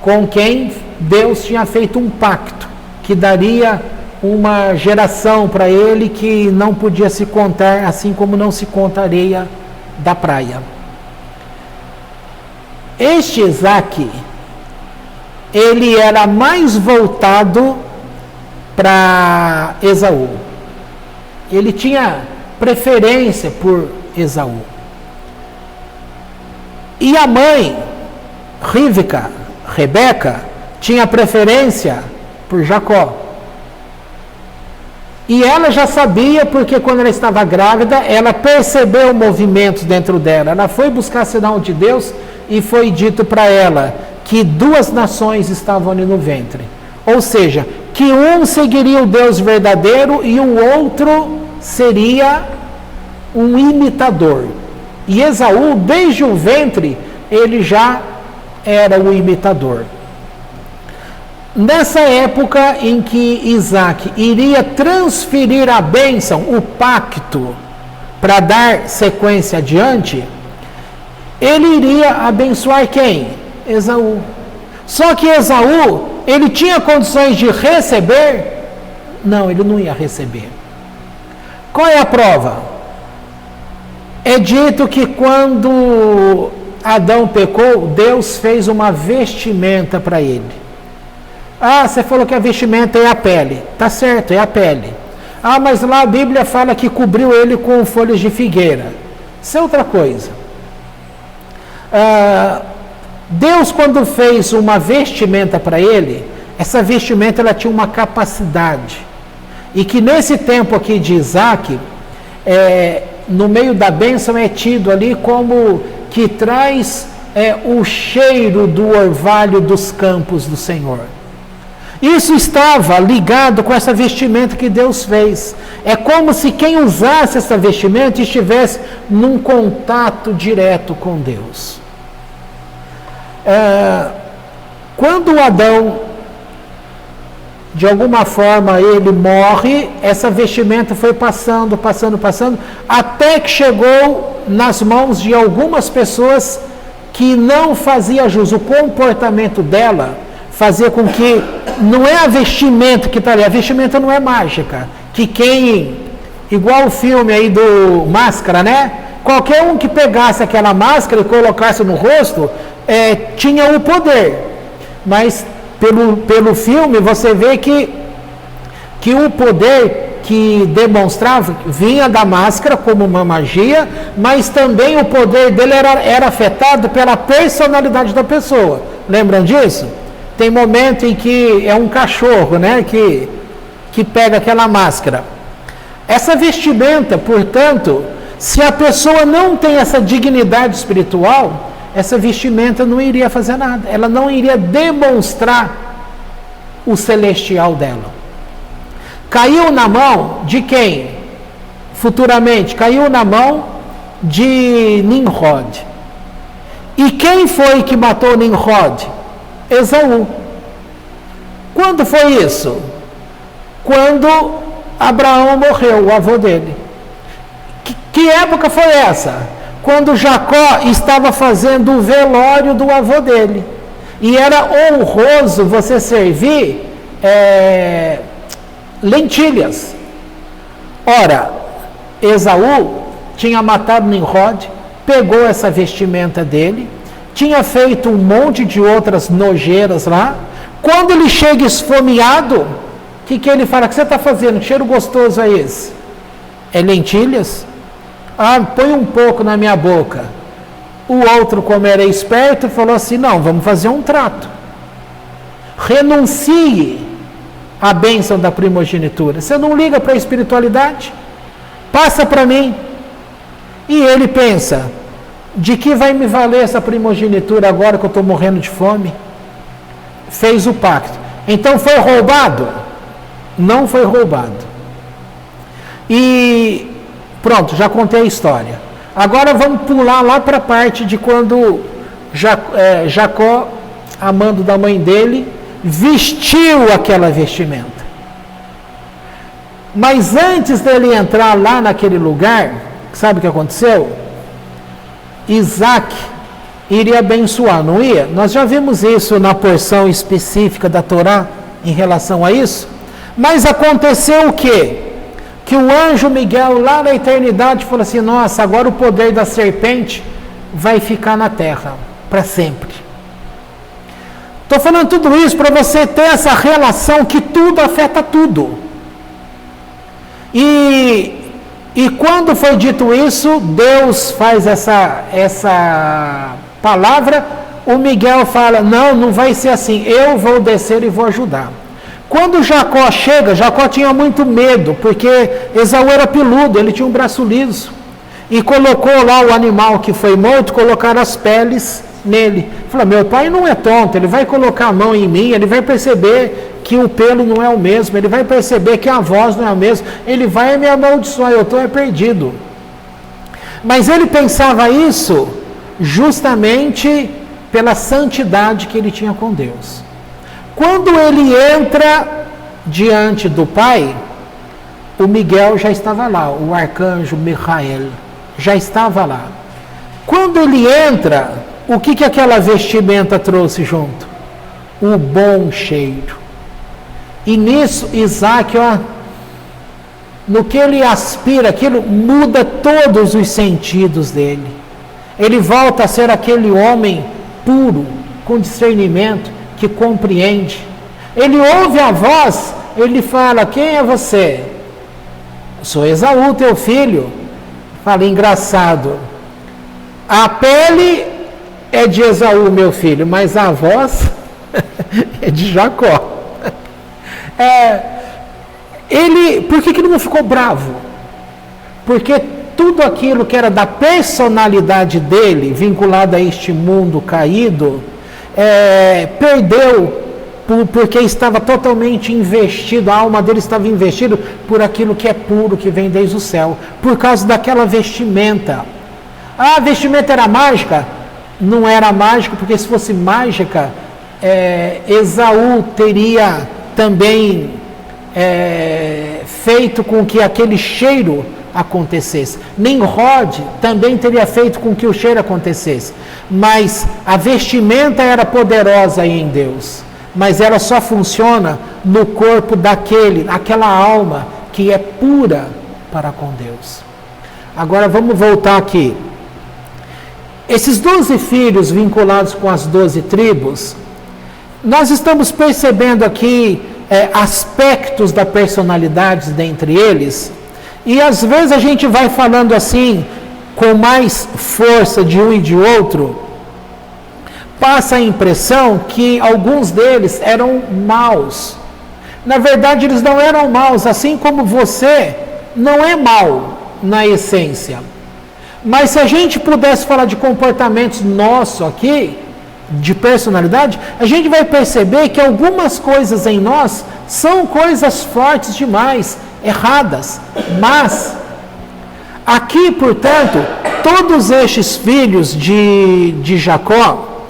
Com quem Deus tinha feito um pacto, que daria uma geração para ele que não podia se contar, assim como não se conta a areia da praia. Este Isaac, ele era mais voltado para Esaú. Ele tinha preferência por Esaú. E a mãe, Rebeca, tinha preferência por Jacó. E ela já sabia, porque quando ela estava grávida, ela percebeu movimentos dentro dela. Ela foi buscar sinal de Deus e foi dito para ela que 2 nações estavam ali no ventre. Ou seja, que um seguiria o Deus verdadeiro e o outro seria um imitador. E Esaú, desde o ventre, ele já era o imitador. Nessa época em que Isaac iria transferir a bênção, o pacto, para dar sequência adiante, ele iria abençoar quem? Esaú. Só que Esaú, ele tinha condições de receber? Não, ele não ia receber. Qual é a prova? É dito que quando Adão pecou, Deus fez uma vestimenta para ele. Você falou que a vestimenta é a pele. Tá certo, é a pele. Mas lá a Bíblia fala que cobriu ele com folhas de figueira. Isso é outra coisa. Deus, quando fez uma vestimenta para ele, essa vestimenta ela tinha uma capacidade. E que nesse tempo aqui de Isaac, no meio da bênção é tido ali como que traz o cheiro do orvalho dos campos do Senhor. Isso estava ligado com essa vestimenta que Deus fez. É como se quem usasse essa vestimenta estivesse num contato direto com Deus. Quando Adão, de alguma forma, ele morre, essa vestimenta foi passando, até que chegou nas mãos de algumas pessoas que não fazia jus. O comportamento dela fazia com que, não é a vestimenta que está ali, a vestimenta não é mágica, que quem, igual o filme aí do Máscara, né? Qualquer um que pegasse aquela máscara e colocasse no rosto, tinha o poder. Mas pelo filme você vê que o poder que demonstrava vinha da máscara como uma magia, mas também o poder dele era afetado pela personalidade da pessoa. Lembram disso? Tem momento em que é um cachorro, né, que pega aquela máscara. Essa vestimenta, portanto, se a pessoa não tem essa dignidade espiritual, essa vestimenta não iria fazer nada. Ela não iria demonstrar o celestial dela. Caiu na mão de quem? Futuramente, caiu na mão de Nimrod. E quem foi que matou Nimrod? Esaú. Quando foi isso? Quando Abraão morreu, o avô dele. Que época foi essa? Quando Jacó estava fazendo o velório do avô dele. E era honroso você servir lentilhas. Ora, Esaú tinha matado Nimrod, pegou essa vestimenta dele, tinha feito um monte de outras nojeiras lá. Quando ele chega esfomeado, o que ele fala? O que você está fazendo? Que cheiro gostoso é esse? É lentilhas? Põe um pouco na minha boca. O outro, como era esperto, falou assim, não, vamos fazer um trato. Renuncie à bênção da primogenitura. Você não liga para a espiritualidade? Passa para mim. E ele pensa, de que vai me valer essa primogenitura agora que eu estou morrendo de fome? Fez o pacto. Então foi roubado? Não foi roubado. E pronto, já contei a história. Agora vamos pular lá para a parte de quando Jacó, amando da mãe dele, vestiu aquela vestimenta. Mas antes dele entrar lá naquele lugar, sabe o que aconteceu? Isaac iria abençoar, não ia? Nós já vimos isso na porção específica da Torá em relação a isso. Mas aconteceu o quê? Que o anjo Miguel lá na eternidade falou assim, nossa, agora o poder da serpente vai ficar na terra para sempre. Estou falando tudo isso para você ter essa relação que tudo afeta tudo. E quando foi dito isso, Deus faz essa palavra, o Miguel fala, não vai ser assim, eu vou descer e vou ajudar. Quando Jacó chega, Jacó tinha muito medo, porque Esaú era peludo, ele tinha um braço liso. E colocou lá o animal que foi morto, colocaram as peles nele. Falou, meu pai não é tonto, ele vai colocar a mão em mim, ele vai perceber que o pelo não é o mesmo, ele vai perceber que a voz não é a mesma, ele vai me amaldiçoar, eu estou perdido. Mas ele pensava isso justamente pela santidade que ele tinha com Deus. Quando ele entra diante do Pai, o Miguel já estava lá, o arcanjo Micael já estava lá. Quando ele entra, o que aquela vestimenta trouxe junto? O bom cheiro. E nisso, Isaac, no que ele aspira, aquilo muda todos os sentidos dele. Ele volta a ser aquele homem puro, com discernimento, que compreende. Ele ouve a voz, ele fala, quem é você? Sou Esaú, teu filho. Fala, engraçado. A pele é de Esaú, meu filho, mas a voz é de Jacó. Por que ele não ficou bravo? Porque tudo aquilo que era da personalidade dele, vinculado a este mundo caído, perdeu, porque estava totalmente investido, a alma dele estava investida por aquilo que é puro, que vem desde o céu, por causa daquela vestimenta. A vestimenta era mágica? Não era mágica, porque se fosse mágica, Esaú teria também feito com que aquele cheiro acontecesse. Nimrod também teria feito com que o cheiro acontecesse. Mas a vestimenta era poderosa aí em Deus. Mas ela só funciona no corpo aquela alma que é pura para com Deus. Agora vamos voltar aqui. Esses 12 filhos vinculados com as 12 tribos, nós estamos percebendo aqui aspectos da personalidade dentre eles, e às vezes a gente vai falando assim, com mais força de um e de outro, passa a impressão que alguns deles eram maus. Na verdade, eles não eram maus, assim como você não é mau na essência. Mas se a gente pudesse falar de comportamentos nossos aqui, de personalidade, a gente vai perceber que algumas coisas em nós são coisas fortes demais, erradas. Mas, aqui, portanto, todos estes filhos de Jacó,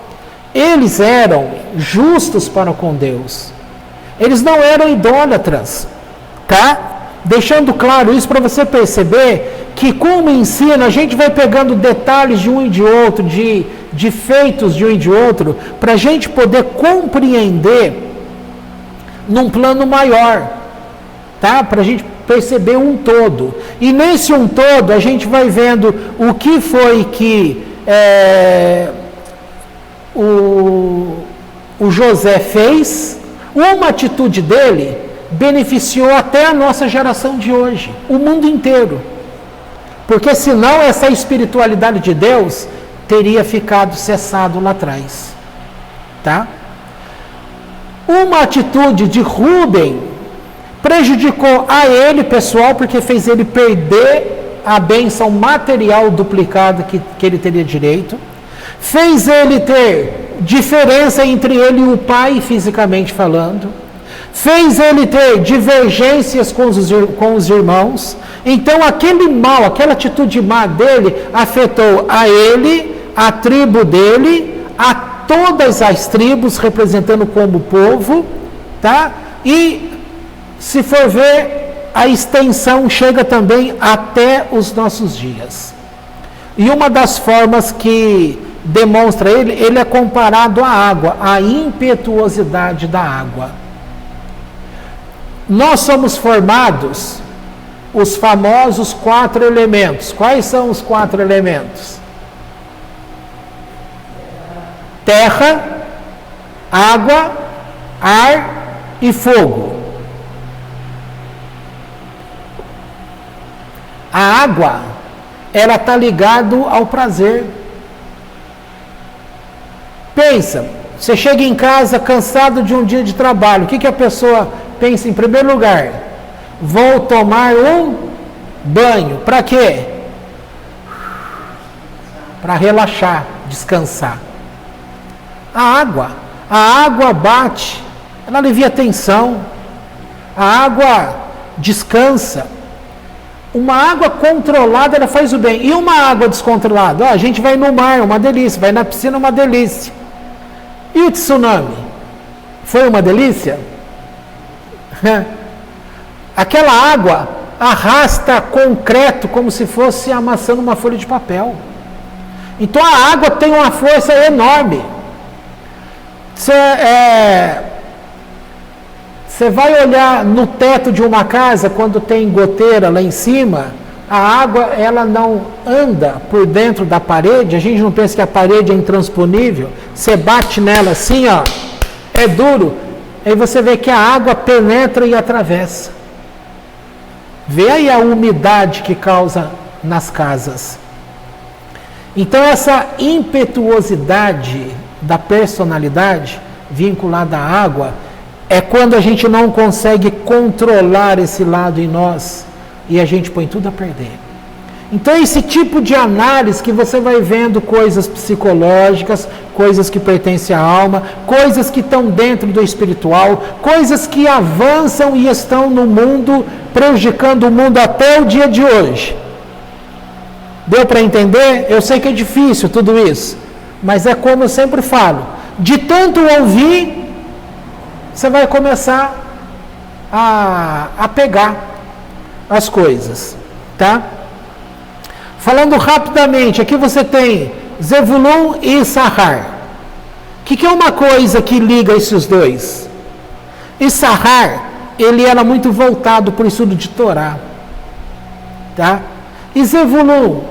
eles eram justos para com Deus. Eles não eram idólatras, tá? Deixando claro isso para você perceber que, como ensino, a gente vai pegando detalhes de um e de outro, de feitos de um e de outro, para a gente poder compreender num plano maior, tá? Para a gente perceber um todo. E nesse um todo, a gente vai vendo o que foi que o José fez, uma atitude dele beneficiou até a nossa geração de hoje, o mundo inteiro. Porque senão essa espiritualidade de Deus teria ficado cessado lá atrás. Tá? Uma atitude de Rúben prejudicou a ele, pessoal, porque fez ele perder a bênção material duplicada que ele teria direito. Fez ele ter diferença entre ele e o pai, fisicamente falando. Fez ele ter divergências com os irmãos. Então aquele mal, aquela atitude má dele afetou a ele, a tribo dele, a todas as tribos, representando como povo, tá? E se for ver, a extensão chega também até os nossos dias. E uma das formas que demonstra ele é comparado à água, à impetuosidade da água. Nós somos formados, os famosos 4 elementos. Quais são os 4 elementos? Terra, água, ar e fogo. A água, ela está ligada ao prazer. Pensa, você chega em casa cansado de um dia de trabalho, o que a pessoa pensa em primeiro lugar? Vou tomar um banho. Para quê? Para relaxar, descansar. A água bate, ela alivia a tensão. A água descansa. Uma água controlada, ela faz o bem. E uma água descontrolada? A gente vai no mar, uma delícia. Vai na piscina, uma delícia. E o tsunami? Foi uma delícia? Aquela água arrasta concreto como se fosse amassando uma folha de papel. Então a água tem uma força enorme. Você vai olhar no teto de uma casa, quando tem goteira lá em cima, a água ela não anda por dentro da parede, a gente não pensa que a parede é intransponível, você bate nela assim, ó, é duro, aí você vê que a água penetra e atravessa. Vê aí a umidade que causa nas casas. Então essa impetuosidade da personalidade vinculada à água é quando a gente não consegue controlar esse lado em nós e a gente põe tudo a perder. Então esse tipo de análise que você vai vendo coisas psicológicas, coisas que pertencem à alma, coisas que estão dentro do espiritual, coisas que avançam e estão no mundo, prejudicando o mundo até o dia de hoje. Deu para entender? Eu sei que é difícil tudo isso, mas é como eu sempre falo, de tanto ouvir, você vai começar a pegar as coisas, tá? Falando rapidamente, aqui você tem Zebulun e Issachar. O que é uma coisa que liga esses dois? Issachar, ele era muito voltado para o estudo de Torá, tá? E Zebulun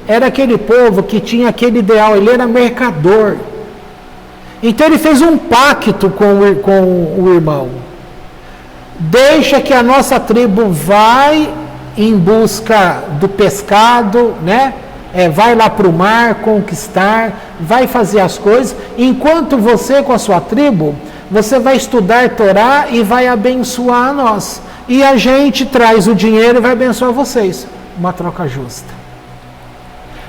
era aquele povo que tinha aquele ideal, ele era mercador. Então ele fez um pacto com o irmão. Deixa que a nossa tribo vai em busca do pescado, né? Vai lá para o mar conquistar, vai fazer as coisas, enquanto você com a sua tribo, você vai estudar Torá e vai abençoar a nós. E a gente traz o dinheiro e vai abençoar vocês. Uma troca justa.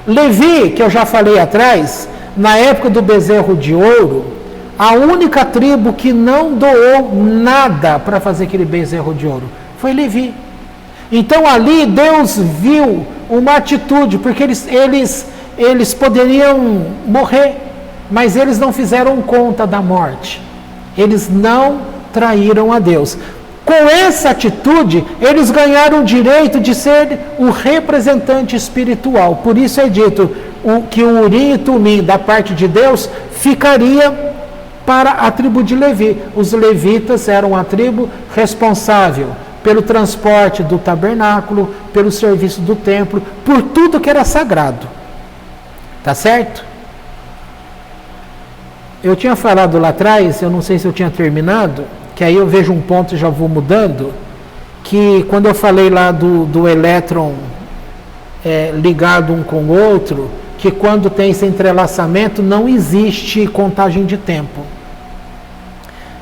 Levi, que eu já falei atrás, na época do bezerro de ouro, a única tribo que não doou nada para fazer aquele bezerro de ouro foi Levi. Então ali Deus viu uma atitude, porque eles poderiam morrer, mas eles não fizeram conta da morte. Eles não traíram a Deus. Com essa atitude, eles ganharam o direito de ser o representante espiritual. Por isso é dito que o Urim e Tumim da parte de Deus ficaria para a tribo de Levi. Os levitas eram a tribo responsável pelo transporte do tabernáculo, pelo serviço do templo, por tudo que era sagrado. Tá certo? Eu tinha falado lá atrás, eu não sei se eu tinha terminado, que aí eu vejo um ponto e já vou mudando, que quando eu falei lá do elétron ligado um com o outro, que quando tem esse entrelaçamento não existe contagem de tempo.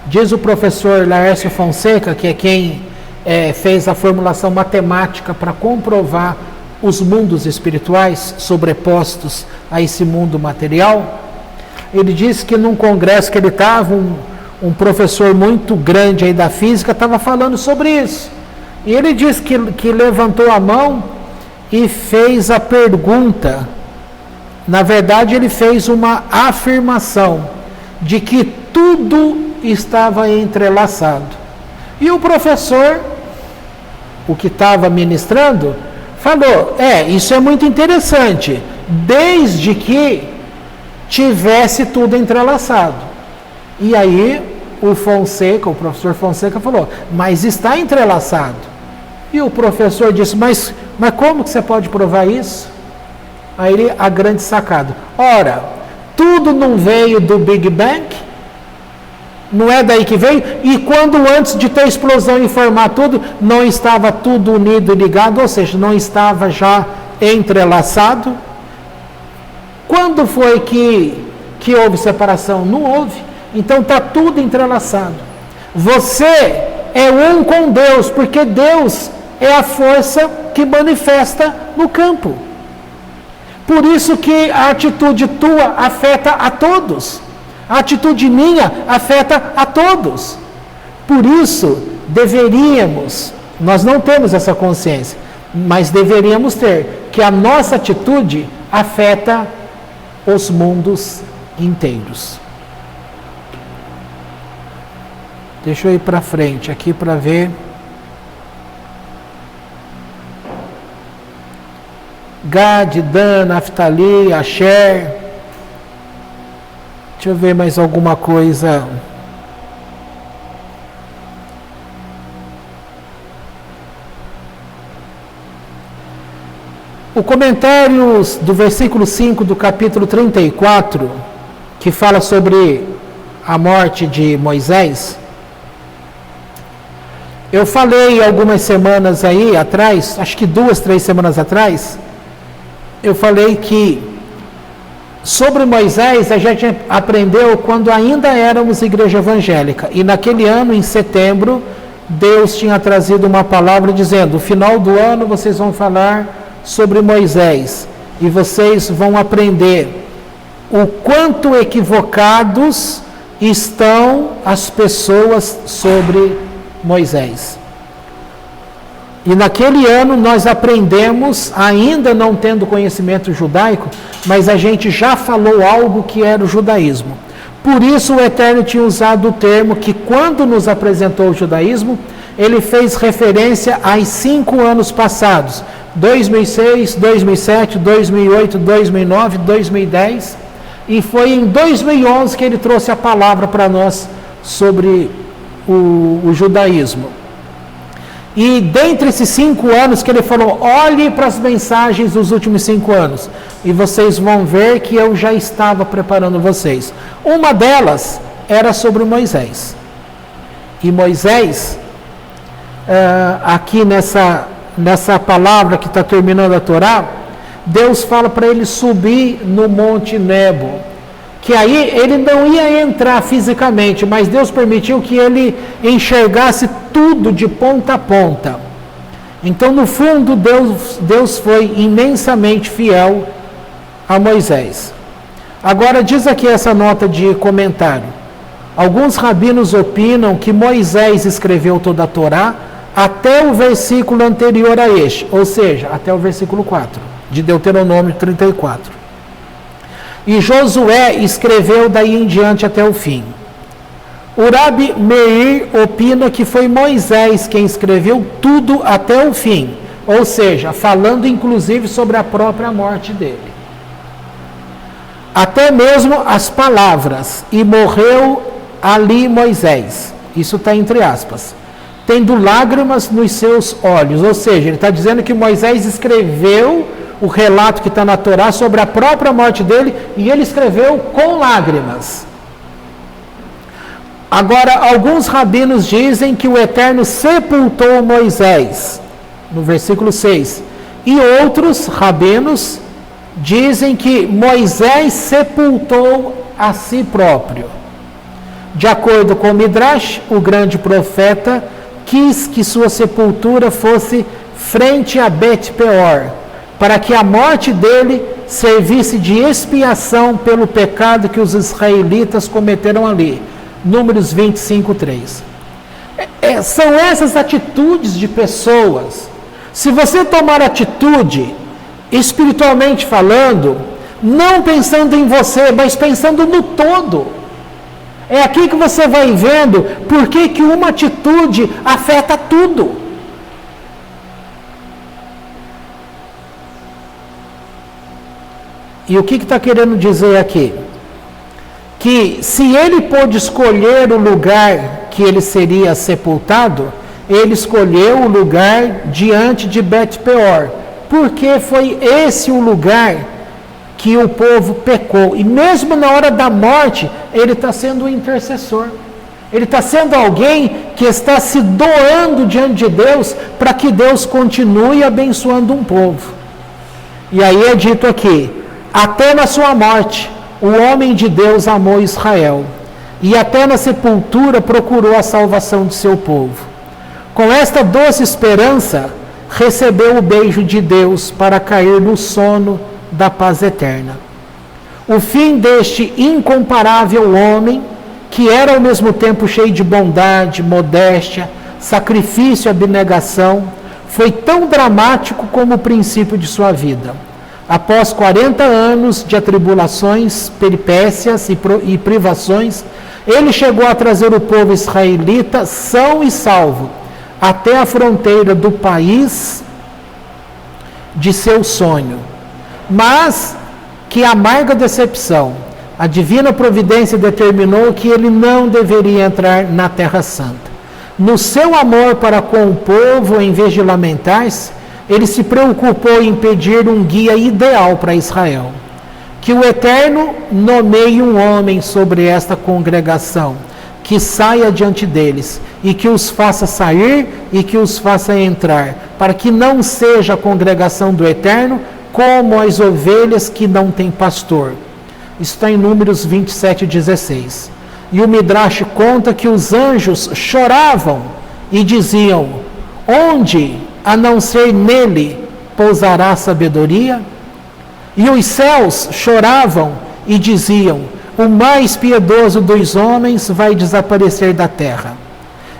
Diz o professor Laércio Fonseca, que é quem fez a formulação matemática para comprovar os mundos espirituais sobrepostos a esse mundo material. Ele disse que num congresso que ele estava, um professor muito grande aí da física estava falando sobre isso. E ele disse que levantou a mão e fez a pergunta. Na verdade, ele fez uma afirmação de que tudo estava entrelaçado. E o professor, o que estava ministrando, falou, isso é muito interessante, desde que tivesse tudo entrelaçado. E aí o professor Fonseca falou, mas está entrelaçado. E o professor disse, mas como que você pode provar isso? Aí a grande sacada. Ora, tudo não veio do Big Bang? Não é daí que veio? E quando antes de ter explosão e formar tudo, não estava tudo unido e ligado, ou seja, não estava já entrelaçado? Quando foi que houve separação? Não houve. Então está tudo entrelaçado. Você é um com Deus, porque Deus é a força que manifesta no campo. Por isso que a atitude tua afeta a todos. A atitude minha afeta a todos. Por isso, nós não temos essa consciência, mas deveríamos ter, que a nossa atitude afeta os mundos inteiros. Deixa eu ir para frente aqui para ver. Gad, Dan, Naftali, Asher. Deixa eu ver mais alguma coisa. O comentário do versículo 5 do capítulo 34, que fala sobre a morte de Moisés. Eu falei algumas semanas aí atrás, acho que 2, 3 semanas atrás, eu falei que sobre Moisés a gente aprendeu quando ainda éramos igreja evangélica. E naquele ano, em setembro, Deus tinha trazido uma palavra dizendo, no final do ano vocês vão falar sobre Moisés. E vocês vão aprender o quanto equivocados estão as pessoas sobre Moisés. E naquele ano nós aprendemos, ainda não tendo conhecimento judaico, mas a gente já falou algo que era o judaísmo. Por isso o Eterno tinha usado o termo que quando nos apresentou o judaísmo, ele fez referência aos 5 anos passados, 2006, 2007, 2008, 2009, 2010, e foi em 2011 que ele trouxe a palavra para nós sobre o judaísmo. E dentre esses 5 anos que ele falou, olhe para as mensagens dos últimos 5 anos, e vocês vão ver que eu já estava preparando vocês. Uma delas era sobre Moisés. E Moisés, aqui nessa palavra que está terminando a Torá, Deus fala para ele subir no Monte Nebo, que aí ele não ia entrar fisicamente, mas Deus permitiu que ele enxergasse tudo de ponta a ponta. Então, no fundo, Deus foi imensamente fiel a Moisés. Agora, diz aqui essa nota de comentário. Alguns rabinos opinam que Moisés escreveu toda a Torá até o versículo anterior a este, ou seja, até o versículo 4, de Deuteronômio 34. E Josué escreveu daí em diante até o fim. O Rabi Meir opina que foi Moisés quem escreveu tudo até o fim, ou seja, falando inclusive sobre a própria morte dele. Até mesmo as palavras, e morreu ali Moisés, isso está entre aspas, tendo lágrimas nos seus olhos, ou seja, ele está dizendo que Moisés escreveu o relato que está na Torá sobre a própria morte dele, e ele escreveu com lágrimas. Agora, alguns rabinos dizem que o Eterno sepultou Moisés, no versículo 6, e outros rabinos dizem que Moisés sepultou a si próprio. De acordo com Midrash, o grande profeta quis que sua sepultura fosse frente a Bet Peor, para que a morte dele servisse de expiação pelo pecado que os israelitas cometeram ali. Números 25, 3. São essas atitudes de pessoas. Se você tomar atitude, espiritualmente falando, não pensando em você, mas pensando no todo, é aqui que você vai vendo por que uma atitude afeta tudo. E o que está querendo dizer aqui? Que se ele pôde escolher o lugar que ele seria sepultado, ele escolheu o lugar diante de Bet Peor, porque foi esse o lugar que o povo pecou. E mesmo na hora da morte, ele está sendo um intercessor. Ele está sendo alguém que está se doando diante de Deus para que Deus continue abençoando um povo. E aí é dito aqui, até na sua morte, o homem de Deus amou Israel, e até na sepultura procurou a salvação de seu povo. Com esta doce esperança, recebeu o beijo de Deus para cair no sono da paz eterna. O fim deste incomparável homem, que era ao mesmo tempo cheio de bondade, modéstia, sacrifício e abnegação, foi tão dramático como o princípio de sua vida. Após 40 anos de atribulações, peripécias e privações, ele chegou a trazer o povo israelita são e salvo até a fronteira do país de seu sonho. Mas, que amarga decepção, a divina providência determinou que ele não deveria entrar na Terra Santa. No seu amor para com o povo, em vez de lamentar-se, ele se preocupou em pedir um guia ideal para Israel. Que o Eterno nomeie um homem sobre esta congregação, que saia diante deles, e que os faça sair e que os faça entrar, para que não seja a congregação do Eterno como as ovelhas que não têm pastor. Isso está em Números 27, 16. E o Midrash conta que os anjos choravam e diziam, onde, a não ser nele, pousará a sabedoria? E os céus choravam e diziam, o mais piedoso dos homens vai desaparecer da terra.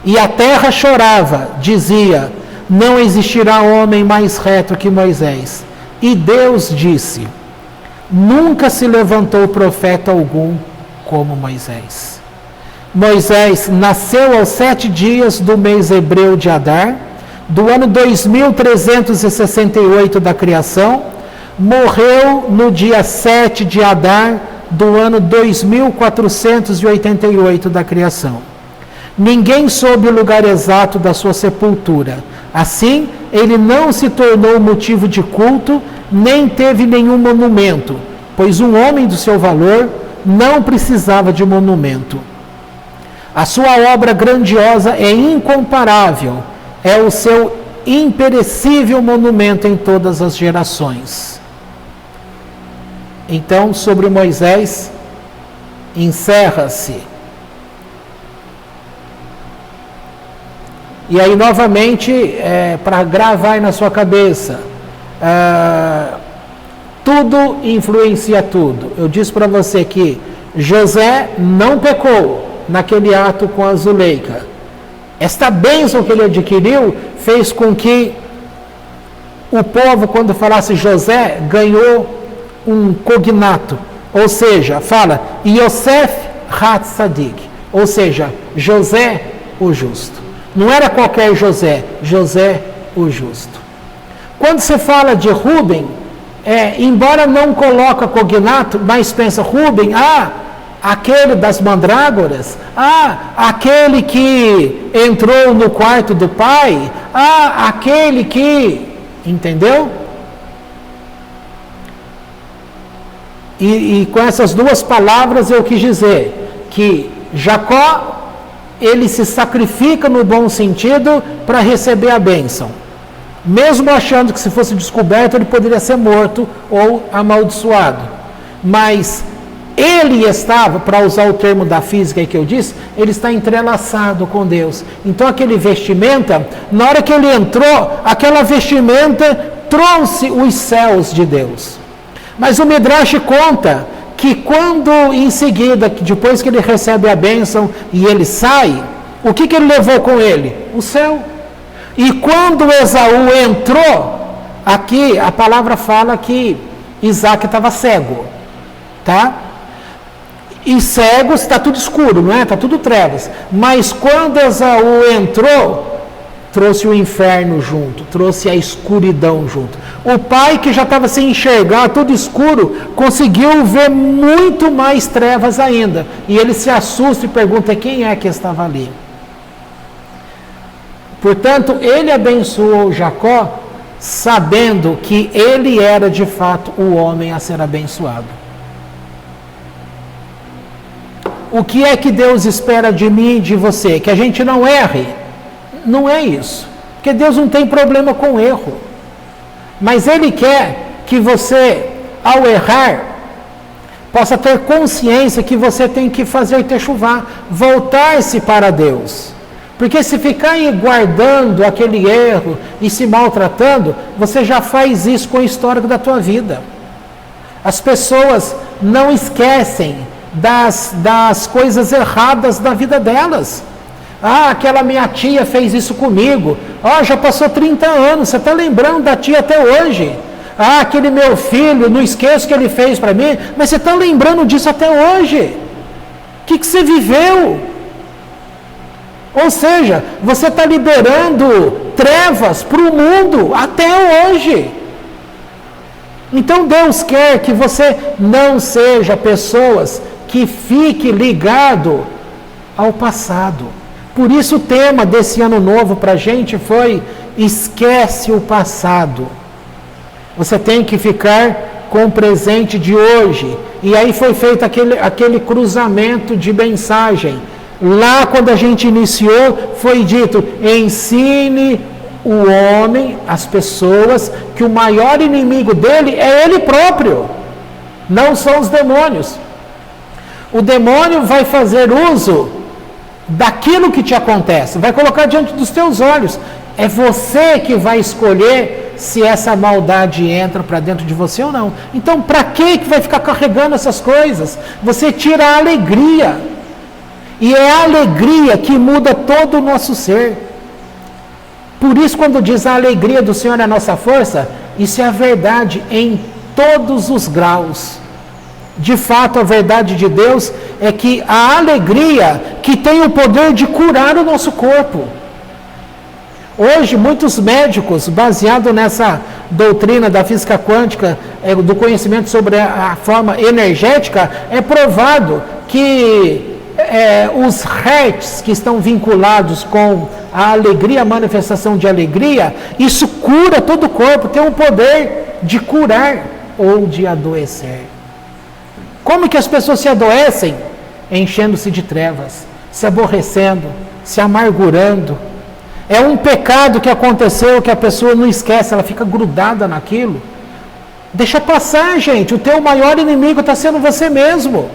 E a terra chorava, dizia, não existirá homem mais reto que Moisés. E Deus disse, nunca se levantou profeta algum como Moisés. Moisés nasceu aos 7 dias do mês hebreu de Adar, do ano 2368 da criação, morreu no dia 7 de Adar, do ano 2488 da criação. Ninguém soube o lugar exato da sua sepultura. Assim, ele não se tornou motivo de culto, nem teve nenhum monumento, pois um homem do seu valor não precisava de monumento. A sua obra grandiosa é incomparável, é o seu imperecível monumento em todas as gerações. Então, sobre Moisés, encerra-se. E aí, novamente, para gravar aí na sua cabeça, tudo influencia tudo. Eu disse para você que José não pecou naquele ato com a Zuleika. Esta bênção que ele adquiriu fez com que o povo, quando falasse José, ganhou um cognato. Ou seja, fala Yosef Hatzadik, ou seja, José o justo. Não era qualquer José, José o justo. Quando se fala de Rúben, embora não coloca cognato, mas pensa Rúben, aquele das mandrágoras, aquele que entrou no quarto do pai, aquele que, entendeu? E com essas duas palavras eu quis dizer que Jacó, ele se sacrifica no bom sentido para receber a bênção. Mesmo achando que se fosse descoberto ele poderia ser morto ou amaldiçoado. Mas ele estava, para usar o termo da física aí que eu disse, ele está entrelaçado com Deus. Então aquele vestimenta, na hora que ele entrou, aquela vestimenta trouxe os céus de Deus. Mas o Midrash conta que quando em seguida, depois que ele recebe a bênção e ele sai, o que ele levou com ele? O céu. E quando Esaú entrou, aqui a palavra fala que Isaac estava cego, tá? E cego está tudo escuro, não é? Está tudo trevas. Mas quando Esaú entrou, trouxe o inferno junto, trouxe a escuridão junto. O pai, que já estava sem enxergar, tudo escuro, conseguiu ver muito mais trevas ainda. E ele se assusta e pergunta quem é que estava ali. Portanto, ele abençoou Jacó, sabendo que ele era de fato o homem a ser abençoado. O que é que Deus espera de mim e de você? Que a gente não erre? Não é isso. Porque Deus não tem problema com erro. Mas Ele quer que você, ao errar, possa ter consciência que você tem que fazer techuvá, voltar-se para Deus. Porque se ficar guardando aquele erro e se maltratando, você já faz isso com o histórico da tua vida. As pessoas não esquecem das coisas erradas da vida delas. Aquela minha tia fez isso comigo. Já passou 30 anos, você está lembrando da tia até hoje. Aquele meu filho, não esqueço o que ele fez para mim, mas você está lembrando disso até hoje. O que você viveu? Ou seja, você está liberando trevas para o mundo até hoje. Então Deus quer que você não seja pessoas que fique ligado ao passado. Por isso o tema desse ano novo para a gente foi esquece o passado. Você tem que ficar com o presente de hoje. E aí foi feito aquele cruzamento de mensagem. Lá quando a gente iniciou, foi dito, ensine o homem, as pessoas, que o maior inimigo dele é ele próprio. Não são os demônios. O demônio vai fazer uso daquilo que te acontece, vai colocar diante dos teus olhos. É você que vai escolher se essa maldade entra para dentro de você ou não. Então, para que vai ficar carregando essas coisas? Você tira a alegria. E é a alegria que muda todo o nosso ser. Por isso, quando diz a alegria do Senhor é a nossa força, isso é a verdade em todos os graus. De fato, a verdade de Deus é que a alegria que tem o poder de curar o nosso corpo. Hoje, muitos médicos, baseado nessa doutrina da física quântica, do conhecimento sobre a forma energética, é provado que os hertz que estão vinculados com a alegria, a manifestação de alegria, isso cura todo o corpo, tem o poder de curar ou de adoecer. Como que as pessoas se adoecem? Enchendo-se de trevas, se aborrecendo, se amargurando. É um pecado que aconteceu que a pessoa não esquece, ela fica grudada naquilo. Deixa passar, gente, o teu maior inimigo está sendo você mesmo.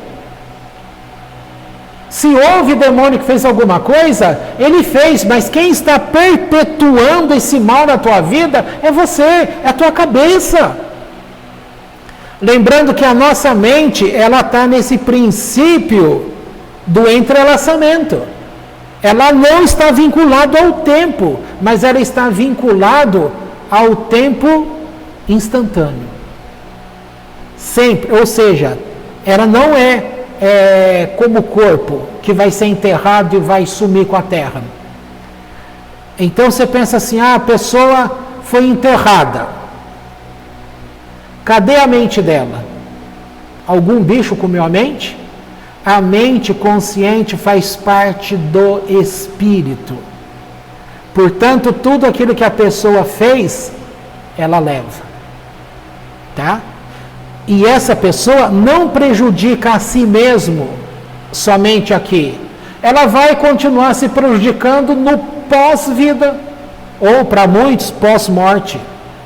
Se houve demônio que fez alguma coisa, ele fez, mas quem está perpetuando esse mal na tua vida é você, é a tua cabeça. Lembrando que a nossa mente, ela está nesse princípio do entrelaçamento. Ela não está vinculada ao tempo, mas ela está vinculada ao tempo instantâneo. Sempre, ou seja, ela não é como o corpo, que vai ser enterrado e vai sumir com a terra. Então você pensa assim, a pessoa foi enterrada. Cadê a mente dela? Algum bicho comeu a mente? A mente consciente faz parte do espírito. Portanto, tudo aquilo que a pessoa fez, ela leva. Tá? E essa pessoa não prejudica a si mesmo somente aqui. Ela vai continuar se prejudicando no pós-vida. Ou, para muitos, pós-morte.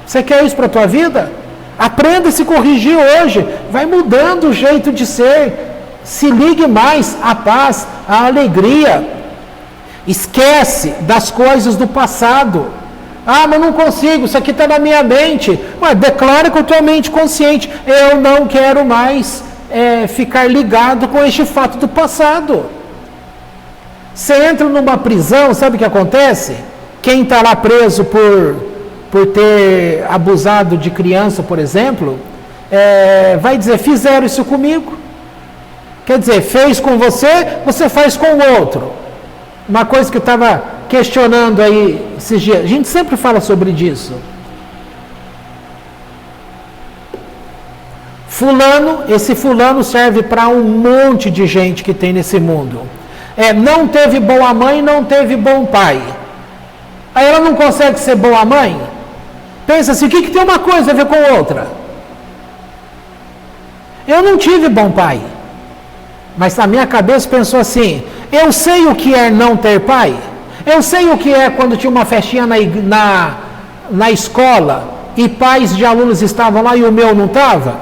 Você quer isso para a tua vida? Aprenda a se corrigir hoje. Vai mudando o jeito de ser. Se ligue mais à paz, à alegria. Esquece das coisas do passado. Mas não consigo, isso aqui está na minha mente. Declara com a tua mente consciente, eu não quero mais ficar ligado com este fato do passado. Você entra numa prisão, sabe o que acontece? Quem está lá preso por ter abusado de criança, por exemplo, vai dizer, fizeram isso comigo. Quer dizer, fez com você, você faz com o outro. Uma coisa que eu estava questionando aí esses dias, a gente sempre fala sobre disso. Esse fulano serve para um monte de gente que tem nesse mundo. Não teve boa mãe, não teve bom pai. Aí ela não consegue ser boa mãe? Pensa assim, o que tem uma coisa a ver com outra? Eu não tive bom pai. Mas na minha cabeça pensou assim, eu sei o que é não ter pai, eu sei o que é quando tinha uma festinha na escola e pais de alunos estavam lá e o meu não estava,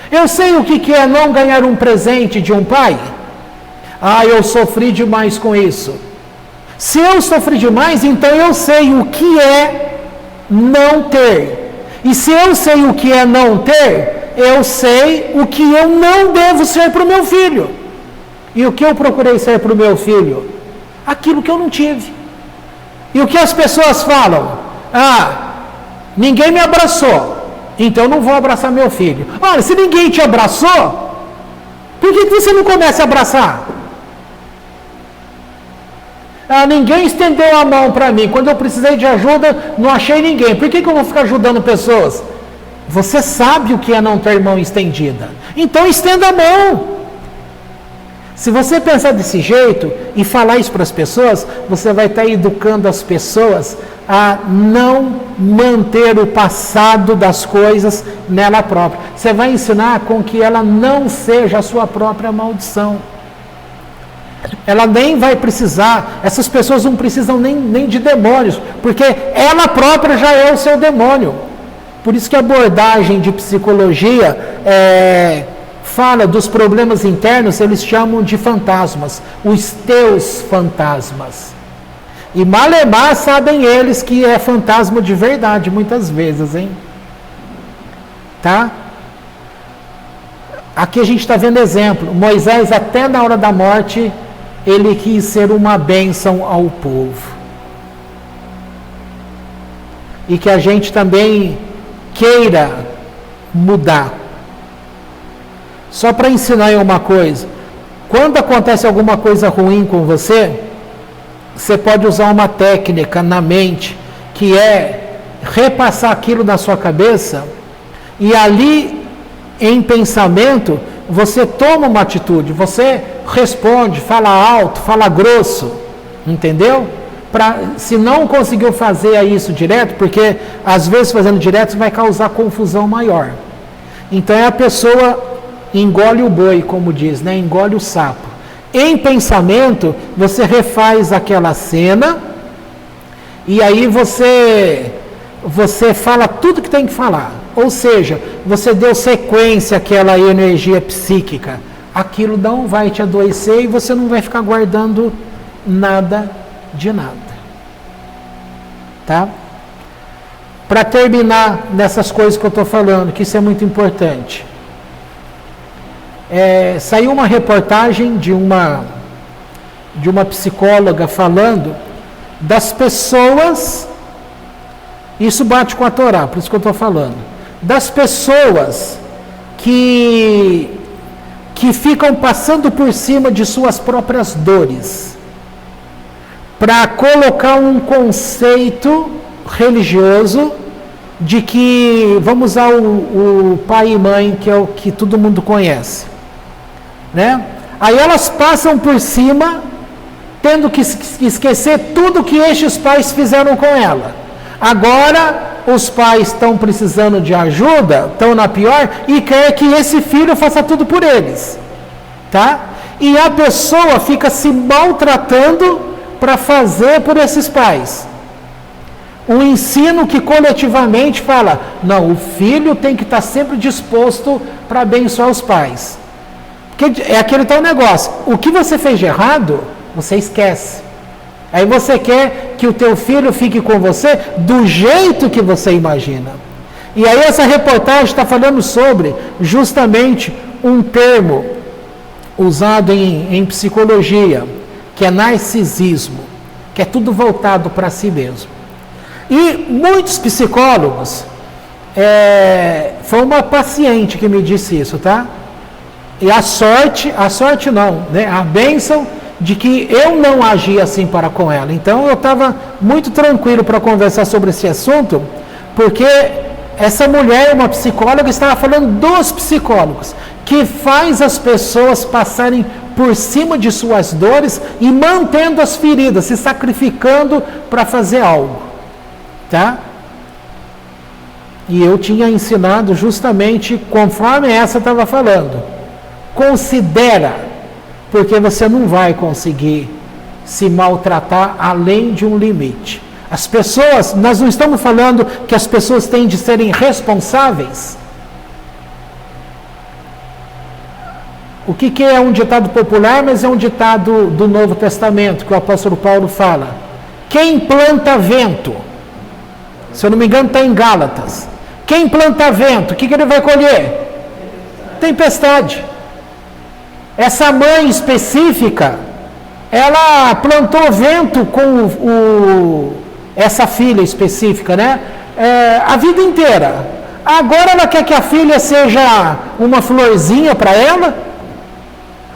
eu sei o que é não ganhar um presente de um pai, eu sofri demais com isso. Se eu sofri demais, então eu sei o que é não ter, e se eu sei o que é não ter, eu sei o que eu não devo ser para o meu filho. E o que eu procurei ser para o meu filho? Aquilo que eu não tive. E o que as pessoas falam? Ninguém me abraçou, então eu não vou abraçar meu filho. Olha, se ninguém te abraçou, por que você não começa a abraçar? Ninguém estendeu a mão para mim. Quando eu precisei de ajuda, não achei ninguém. Por que eu vou ficar ajudando pessoas? Você sabe o que é não ter mão estendida. Então estenda a mão. Se você pensar desse jeito e falar isso para as pessoas, você vai estar educando as pessoas a não manter o passado das coisas nela própria. Você vai ensinar com que ela não seja a sua própria maldição. Ela nem vai precisar, essas pessoas não precisam nem de demônios, porque ela própria já é o seu demônio. Por isso que a abordagem de psicologia fala dos problemas internos, eles chamam de fantasmas, os teus fantasmas. E malemar sabem eles que é fantasma de verdade, muitas vezes, hein? Tá? Aqui a gente está vendo exemplo. Moisés, até na hora da morte, ele quis ser uma bênção ao povo. E que a gente também queira mudar. Só para ensinar aí uma coisa. Quando acontece alguma coisa ruim com você, você pode usar uma técnica na mente, que é repassar aquilo na sua cabeça, e ali, em pensamento, você toma uma atitude, você responde, fala alto, fala grosso, entendeu? Se não conseguiu fazer isso direto, porque às vezes fazendo direto vai causar confusão maior. Então a pessoa engole o boi, como diz, né? Engole o sapo. Em pensamento, você refaz aquela cena e aí você fala tudo que tem que falar. Ou seja, você deu sequência àquela energia psíquica. Aquilo não vai te adoecer e você não vai ficar guardando nada de nada. Tá? Para terminar nessas coisas que eu estou falando, que isso é muito importante. Saiu uma reportagem de uma psicóloga falando das pessoas, isso bate com a Torá, por isso que eu estou falando, das pessoas que ficam passando por cima de suas próprias dores, para colocar um conceito religioso de que, vamos usar o pai e mãe, que é o que todo mundo conhece, né? Aí elas passam por cima, tendo que esquecer tudo que estes pais fizeram com ela. Agora os pais estão precisando de ajuda, estão na pior, e quer que esse filho faça tudo por eles, tá? E a pessoa fica se maltratando para fazer por esses pais. Um ensino que coletivamente fala, não, o filho tem que estar sempre disposto para abençoar os pais. Porque é aquele tal negócio, o que você fez de errado, você esquece. Aí você quer que o teu filho fique com você do jeito que você imagina. E aí essa reportagem está falando sobre justamente um termo usado em psicologia, que é narcisismo, que é tudo voltado para si mesmo. E muitos psicólogos, foi uma paciente que me disse isso, tá? E a sorte não, né? A bênção de que eu não agi assim para com ela. Então eu estava muito tranquilo para conversar sobre esse assunto, porque essa mulher, uma psicóloga, estava falando dos psicólogos, que faz as pessoas passarem por cima de suas dores e mantendo as feridas, se sacrificando para fazer algo, tá? E eu tinha ensinado justamente conforme essa estava falando. Considera, porque você não vai conseguir se maltratar além de um limite. As pessoas, nós não estamos falando que as pessoas têm de serem responsáveis. O que é um ditado popular, mas é um ditado do Novo Testamento, que o apóstolo Paulo fala. Quem planta vento, se eu não me engano está em Gálatas, quem planta vento, o que ele vai colher? Tempestade. Essa mãe específica, ela plantou vento com essa filha específica, né? A vida inteira. Agora ela quer que a filha seja uma florzinha para ela?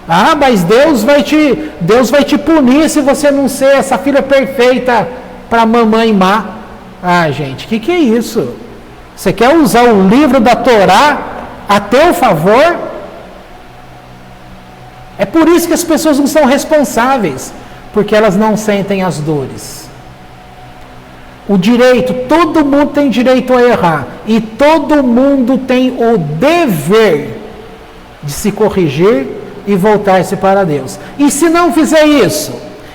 Ah, mas Deus vai te punir se você não ser essa filha perfeita para a mamãe má. Ah, gente, o que é isso? Você quer usar o livro da Torá a teu favor? É por isso que as pessoas não são responsáveis, porque elas não sentem as dores. O direito, todo mundo tem direito a errar, e todo mundo tem o dever de se corrigir e voltar-se para Deus. E se não fizer isso,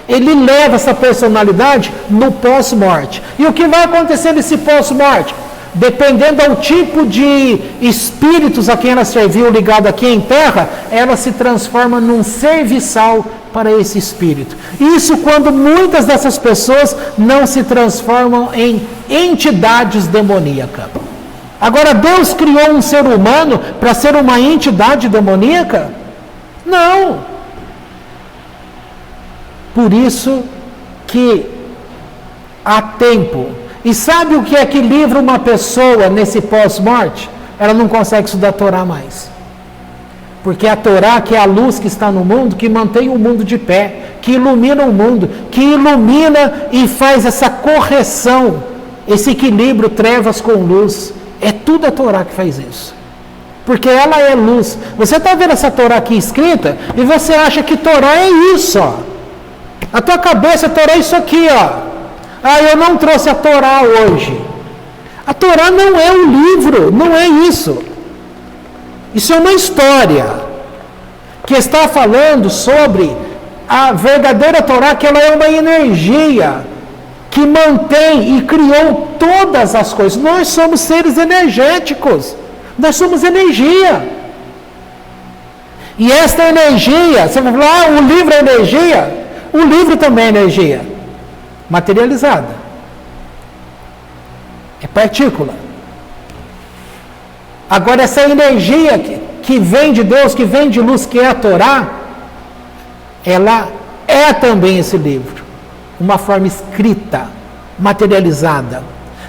ele leva essa personalidade no pós-morte. E o que vai acontecer nesse pós-morte? Dependendo do tipo de espíritos a quem ela serviu ligado aqui em terra, ela se transforma num serviçal para esse espírito. Isso quando muitas dessas pessoas não se transformam em entidades demoníacas. Agora, Deus criou um ser humano para ser uma entidade demoníaca? Não. Por isso que há tempo. E sabe o que é que livra uma pessoa nesse pós-morte? Ela não consegue estudar a Torá mais. Porque a Torá, que é a luz que está no mundo, que mantém o mundo de pé, que ilumina o mundo, que ilumina e faz essa correção, esse equilíbrio, trevas com luz. É tudo a Torá que faz isso. Porque ela é luz. Você está vendo essa Torá aqui escrita e você acha que Torá é isso, ó. A tua cabeça, a Torá é isso aqui, ó. Ah, eu não trouxe a Torá hoje. A Torá não é um livro, não é isso. Isso é uma história que está falando sobre a verdadeira Torá, que ela é uma energia que mantém e criou todas as coisas. Nós somos seres energéticos. Nós somos energia. E esta energia, você vai falar, o livro é energia? O livro também é energia. Materializada. É partícula. Agora, essa energia que vem de Deus, que vem de luz, que é a Torá, ela é também esse livro. Uma forma escrita, materializada.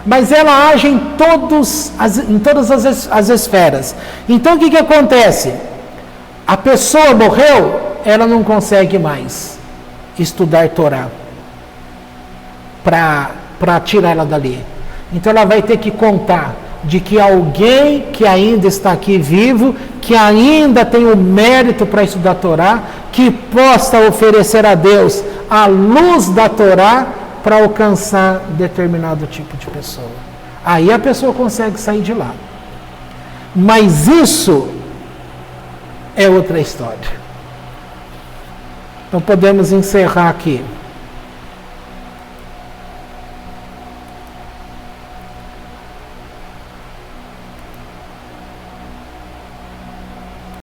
Mas ela age em todas as esferas. Então, o que acontece? A pessoa morreu, ela não consegue mais estudar Torá para tirar ela dali. Então, ela vai ter que contar de que alguém que ainda está aqui vivo, que ainda tem o mérito para estudar Torá, que possa oferecer a Deus a luz da Torá para alcançar determinado tipo de pessoa. Aí a pessoa consegue sair de lá. Mas isso é outra história. Então podemos encerrar aqui.